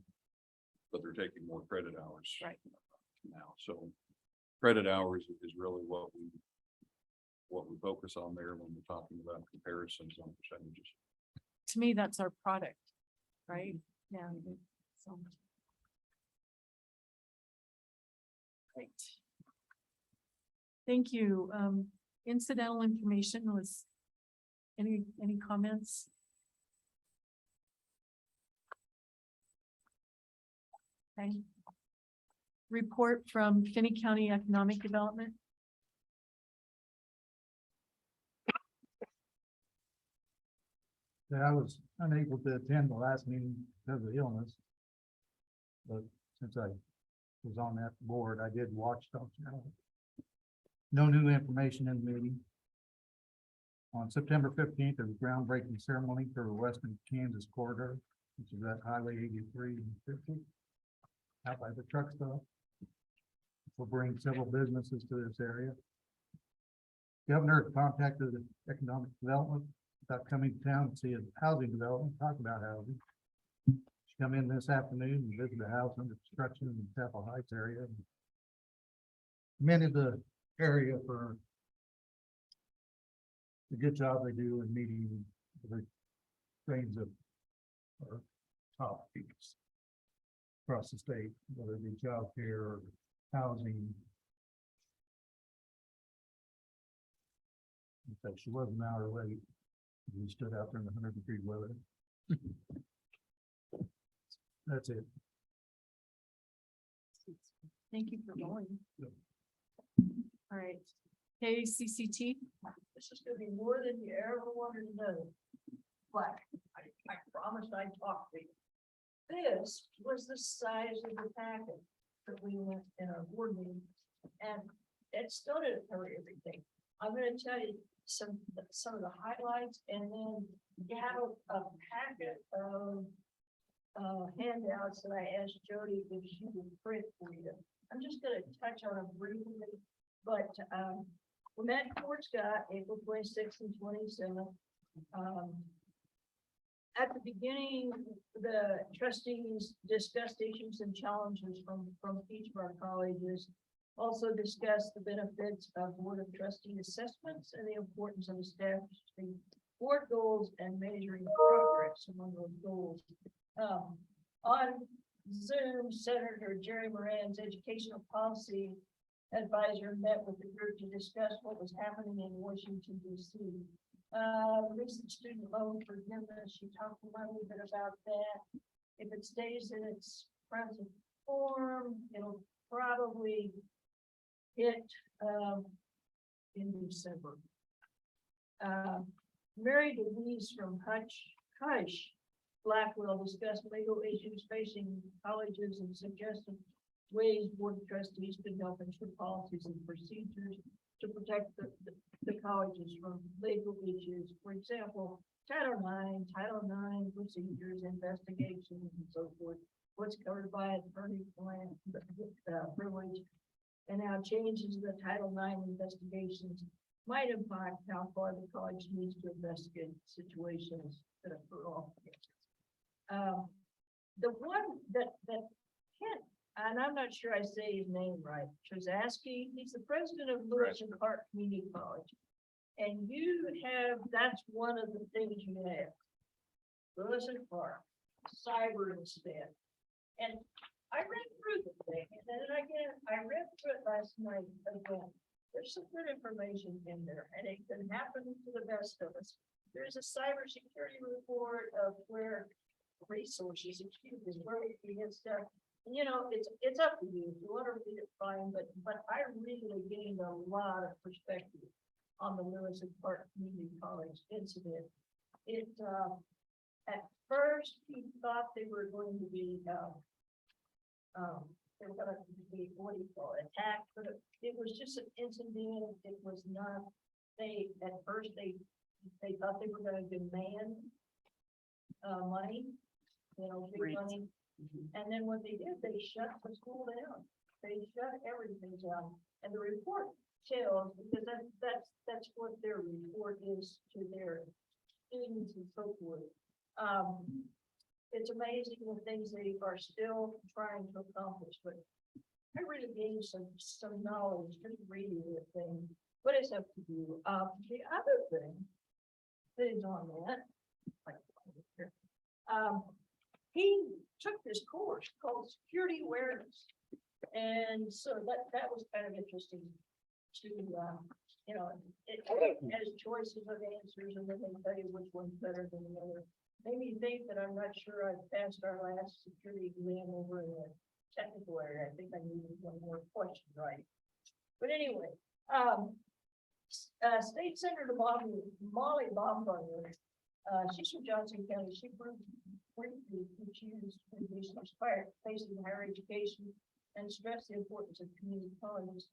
but they're taking more credit hours right now. So credit hours is really what we focus on there when we're talking about comparisons on percentages. To me, that's our product, right? Yeah. So. Great. Thank you. Incidental information was, any comments? Okay. Report from Finney County Economic Development. Yeah, I was unable to attend the last meeting because of illness. But since I was on that board, I did watch those. No new information in the meeting. On September 15th, there was a groundbreaking ceremony for the Western Kansas corridor, which is at Highway 83 and 50, out by the truck stop. We'll bring several businesses to this area. Governor contacted the economic development about coming to town and see a housing development, talk about housing. She come in this afternoon and visit the house under construction in the Chapel Heights area. Commended the area for the good job they do in meeting the range of our top peaks across the state, whether it be job care or housing. In fact, she was an hour late. We stood out there in the 100-degree weather. That's it. Thank you for going. All right. GCCC. This is gonna be more than you ever wanted to know. But I promised I'd talk to you. This was the size of the packet that we went in our board meeting, and it still didn't cover everything. I'm gonna tell you some of the highlights, and then you have a packet of handouts that I asked Jody if she would print for you. I'm just gonna touch on them briefly, but we met in Fort Scott, April 26th and 27th. At the beginning, the trustees discussed issues and challenges from each of our colleges. Also discussed the benefits of Board of Trustee assessments and the importance of establishing board goals and measuring progress among those goals. On Zoom, Senator Jerry Moran's educational policy advisor met with the group to discuss what was happening in Washington, DC. Recent student loan forgiveness, she talked a little bit about that. If it stays in its present form, it'll probably hit in December. Mary Denise from Hush Blackwell discussed legal issues facing colleges and suggested ways board of trustees could help ensure policies and procedures to protect the colleges from legal issues. For example, Title IX procedures, investigations, and so forth. What's covered by attorney-client privilege, and how changes in the Title IX investigations might impact how far the college needs to investigate situations that occur off campus. The one that Kent, and I'm not sure I say his name right, Trzaski, he's the president of Lewis and Clark Community College. And you have, that's one of the things you have. Lewis and Clark, cyber instead. And I read through the thing, and then again, I read through it last night again. There's some good information in there, and it can happen to the best of us. There's a cybersecurity report of where resources, where we can get stuff. And, you know, it's up to you. If you want to read it, fine, but I really gained a lot of perspective on the Lewis and Clark Community College incident. It at first he thought they were going to be they were going to be, what do you call it, attacked, but it was just an incident. It was not. They at first they thought they were going to demand money, you know, big money. And then what they did, they shut the school down. They shut everything down. And the report tells, because that's what their report is to their students and so forth. It's amazing the things they are still trying to accomplish, but I really gained some knowledge just reading the thing, but it's up to you. The other thing that is on that, he took this course called Security Awareness. And so that was kind of interesting to, you know, it has choices of answers, and then they tell you which one's better than the other. Made me think that I'm not sure I passed our last security exam over in the technical area. I think I needed one more question right. But anyway, State Senator Molly Baumgartner, she's from Johnson County. She briefly choose conditions facing higher education and stressed the importance of community colleges.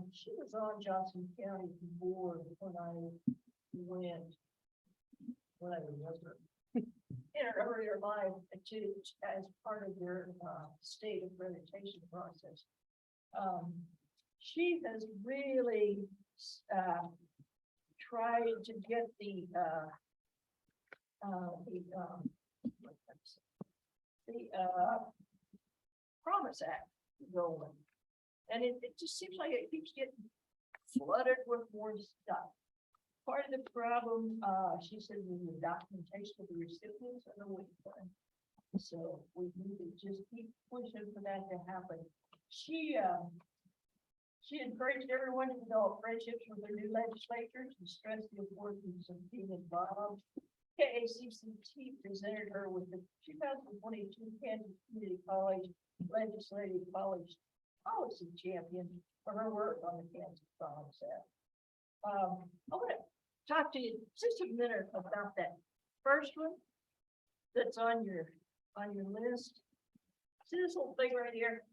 She was on Johnson County board when I went, when I was in her earlier life as part of their state accreditation process. She has really tried to get the Promise Act going. And it just seems like it keeps getting flooded with more stuff. Part of the problem, she said, was the documentation of the recipients and the wait time. So we need to just keep pushing for that to happen. She encouraged everyone to develop friendships with their new legislators and stressed the importance of being involved. KACCT presented her with the 2022 Kansas Community College Legislative College Policy Champion for her work on the Kansas Promise Act. I want to talk to you just a minute about that first one that's on your list. See this whole thing right here?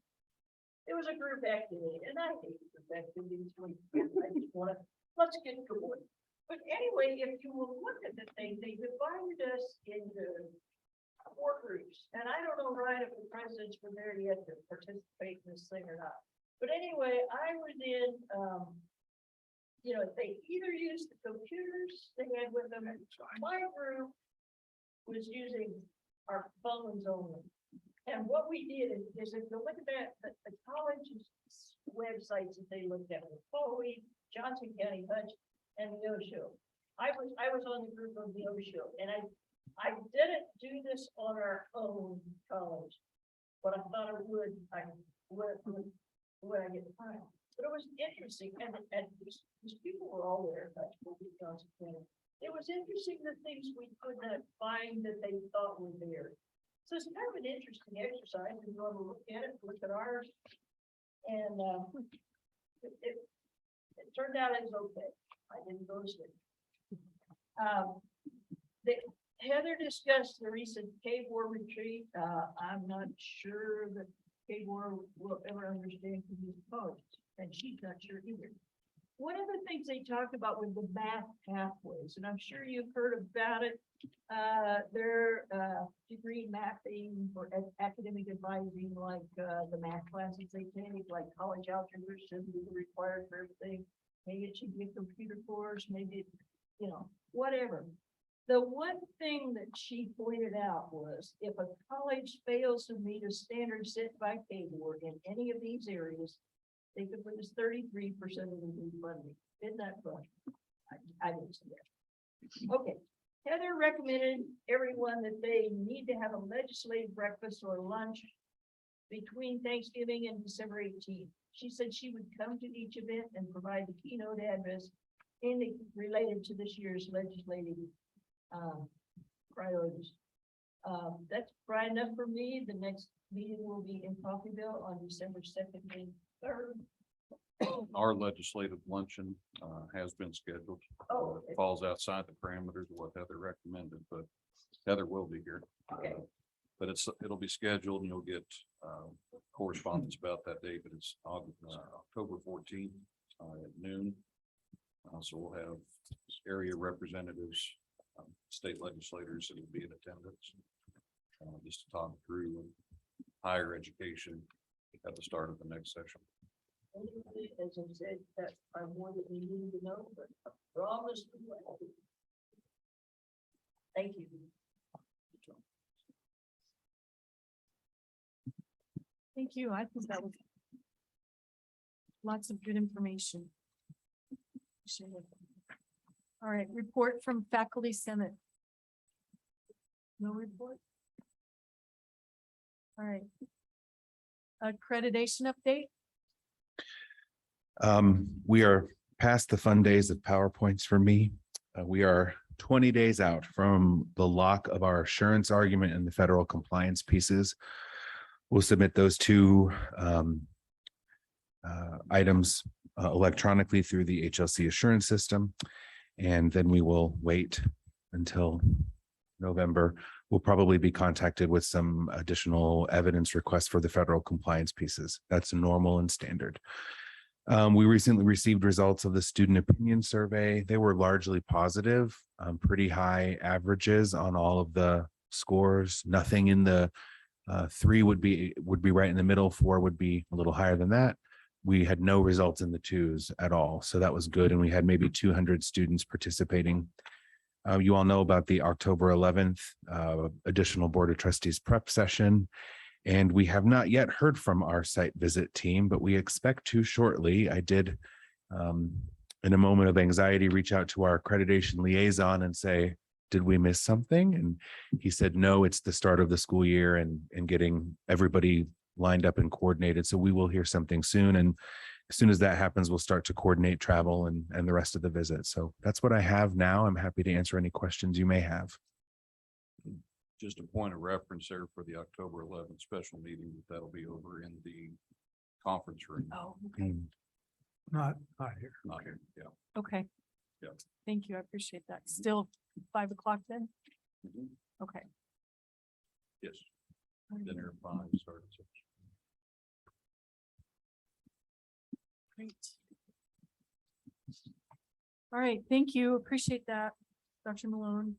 It was a group activity, and I hate group activities. I just want to, let's get going. But anyway, if you will look at the thing, they divided us into 4 groups. And I don't know, Ryan, if the presidents were there yet to participate in this thing or not. But anyway, I was in, you know, they either used the computers they had with them. My group was using our phones only. And what we did is if you look at that, the college's websites that they looked at were Foley, Johnson County, Hutch, and Neosho. I was on the group of the OSHO, and I didn't do this on our own college, but I thought I would, when I get time. But it was interesting, and these people were all there, that's what we concentrated. It was interesting the things we could not find that they thought were there. So it's kind of an interesting exercise, and you want to look at ours. And it turned out it was okay. I didn't go to sleep. Heather discussed the recent K-War retreat. I'm not sure that K-War will ever understand these posts, and she's not sure either. One of the things they talked about was the math pathways, and I'm sure you've heard about it. Their degree mapping for academic advising, like the math classes they take, like college algebra should be required for everything. Maybe it should be a computer course, maybe, whatever. The one thing that she pointed out was if a college fails to meet a standard set by K-Board in any of these areas, they could lose 33% of the new funding. Isn't that funny? I didn't see that. Okay. Heather recommended everyone that they need to have a legislative breakfast or lunch between Thanksgiving and December 18th. She said she would come to each event and provide the keynote address related to this year's legislative priorities. That's bright enough for me. The next meeting will be in Coffeyville on December 2nd and 3rd. Our legislative luncheon has been scheduled. Oh, It falls outside the parameters of what Heather recommended, but Heather will be here. Okay. But it'll be scheduled and you'll get correspondence about that date, but it's October 14th at noon. So we'll have area representatives, state legislators that will be in attendance, just to talk through higher education at the start of the next session. As I said, that are more than you need to know, but I promise you. Thank you. Thank you. I think that was lots of good information. Appreciate it. All right, report from Faculty Senate. No report? All right. Accreditation update? We are past the fun days of PowerPoints for me. We are 20 days out from the lock of our assurance argument and the federal compliance pieces. We'll submit those two items electronically through the HLC assurance system. And then we will wait until November. We'll probably be contacted with some additional evidence requests for the federal compliance pieces. That's normal and standard. We recently received results of the student opinion survey. They were largely positive, pretty high averages on all of the scores. Nothing in the 3 would be right in the middle, 4 would be a little higher than that. We had no results in the 2s at all. So that was good. And we had maybe 200 students participating. You all know about the October 11th additional Board of Trustees prep session. And we have not yet heard from our site visit team, but we expect to shortly. I did, in a moment of anxiety, reach out to our accreditation liaison and say, did we miss something? And he said, no, it's the start of the school year and getting everybody lined up and coordinated. So we will hear something soon. And as soon as that happens, we'll start to coordinate travel and the rest of the visit. So that's what I have now. I'm happy to answer any questions you may have. Just a point of reference there for the October 11th special meeting, that'll be over in the conference room. Oh, okay. Not here. Not here, yeah. Okay. Yeah. Thank you. I appreciate that. Still 5 o'clock then? Mhm. Okay. Yes. Dinner at 5 started. Great. All right, thank you. Appreciate that, Dr. Malone.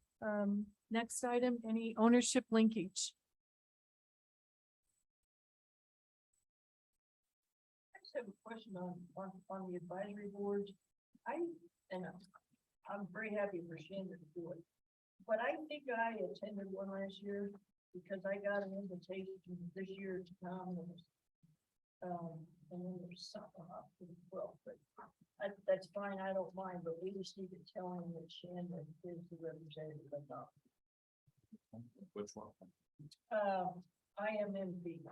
Next item, any ownership linkage? I just have a question on the advisory boards. I'm very happy for Shannon to do it. But I think I attended one last year because I got an invitation this year to come. And then there's something up to the 12th, but that's fine, I don't mind, but we just need to tell him that Shannon is the representative of not. Which one? IMMB,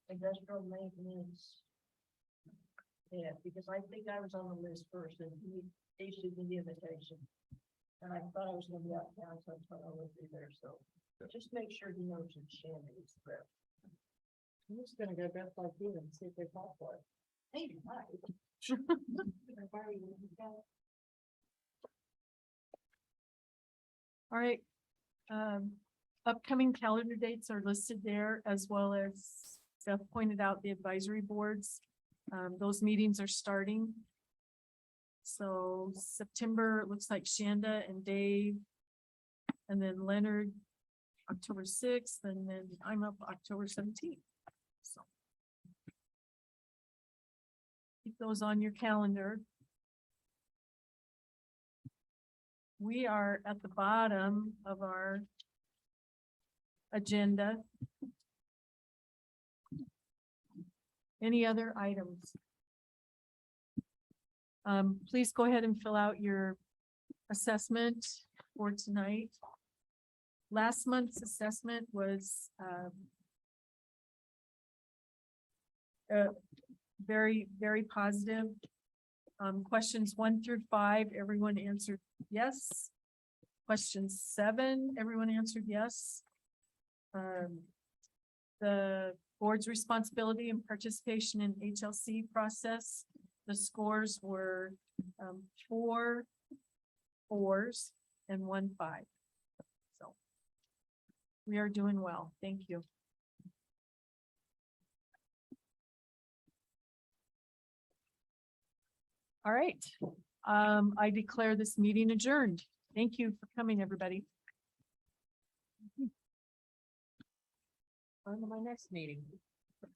industrial maintenance. Yeah, because I think I was on the list first and he issued the invitation. And I thought I was gonna be out of town, so I thought I would be there, so just make sure he knows that Shannon is there. I'm just gonna go back like you and see if they call for it. Hey, hi. All right. Upcoming calendar dates are listed there, as well as Beth pointed out the advisory boards. Those meetings are starting. So September, it looks like Shanda and Dave. And then Leonard, October 6th, and then I'm up October 17th. So keep those on your calendar. We are at the bottom of our agenda. Any other items? Please go ahead and fill out your assessment for tonight. Last month's assessment was very, very positive. Questions 1 through 5, everyone answered yes. Question 7, everyone answered yes. The board's responsibility and participation in HLC process, the scores were 4 4s and 1 5. So we are doing well. Thank you. All right. I declare this meeting adjourned. Thank you for coming, everybody. On to my next meeting.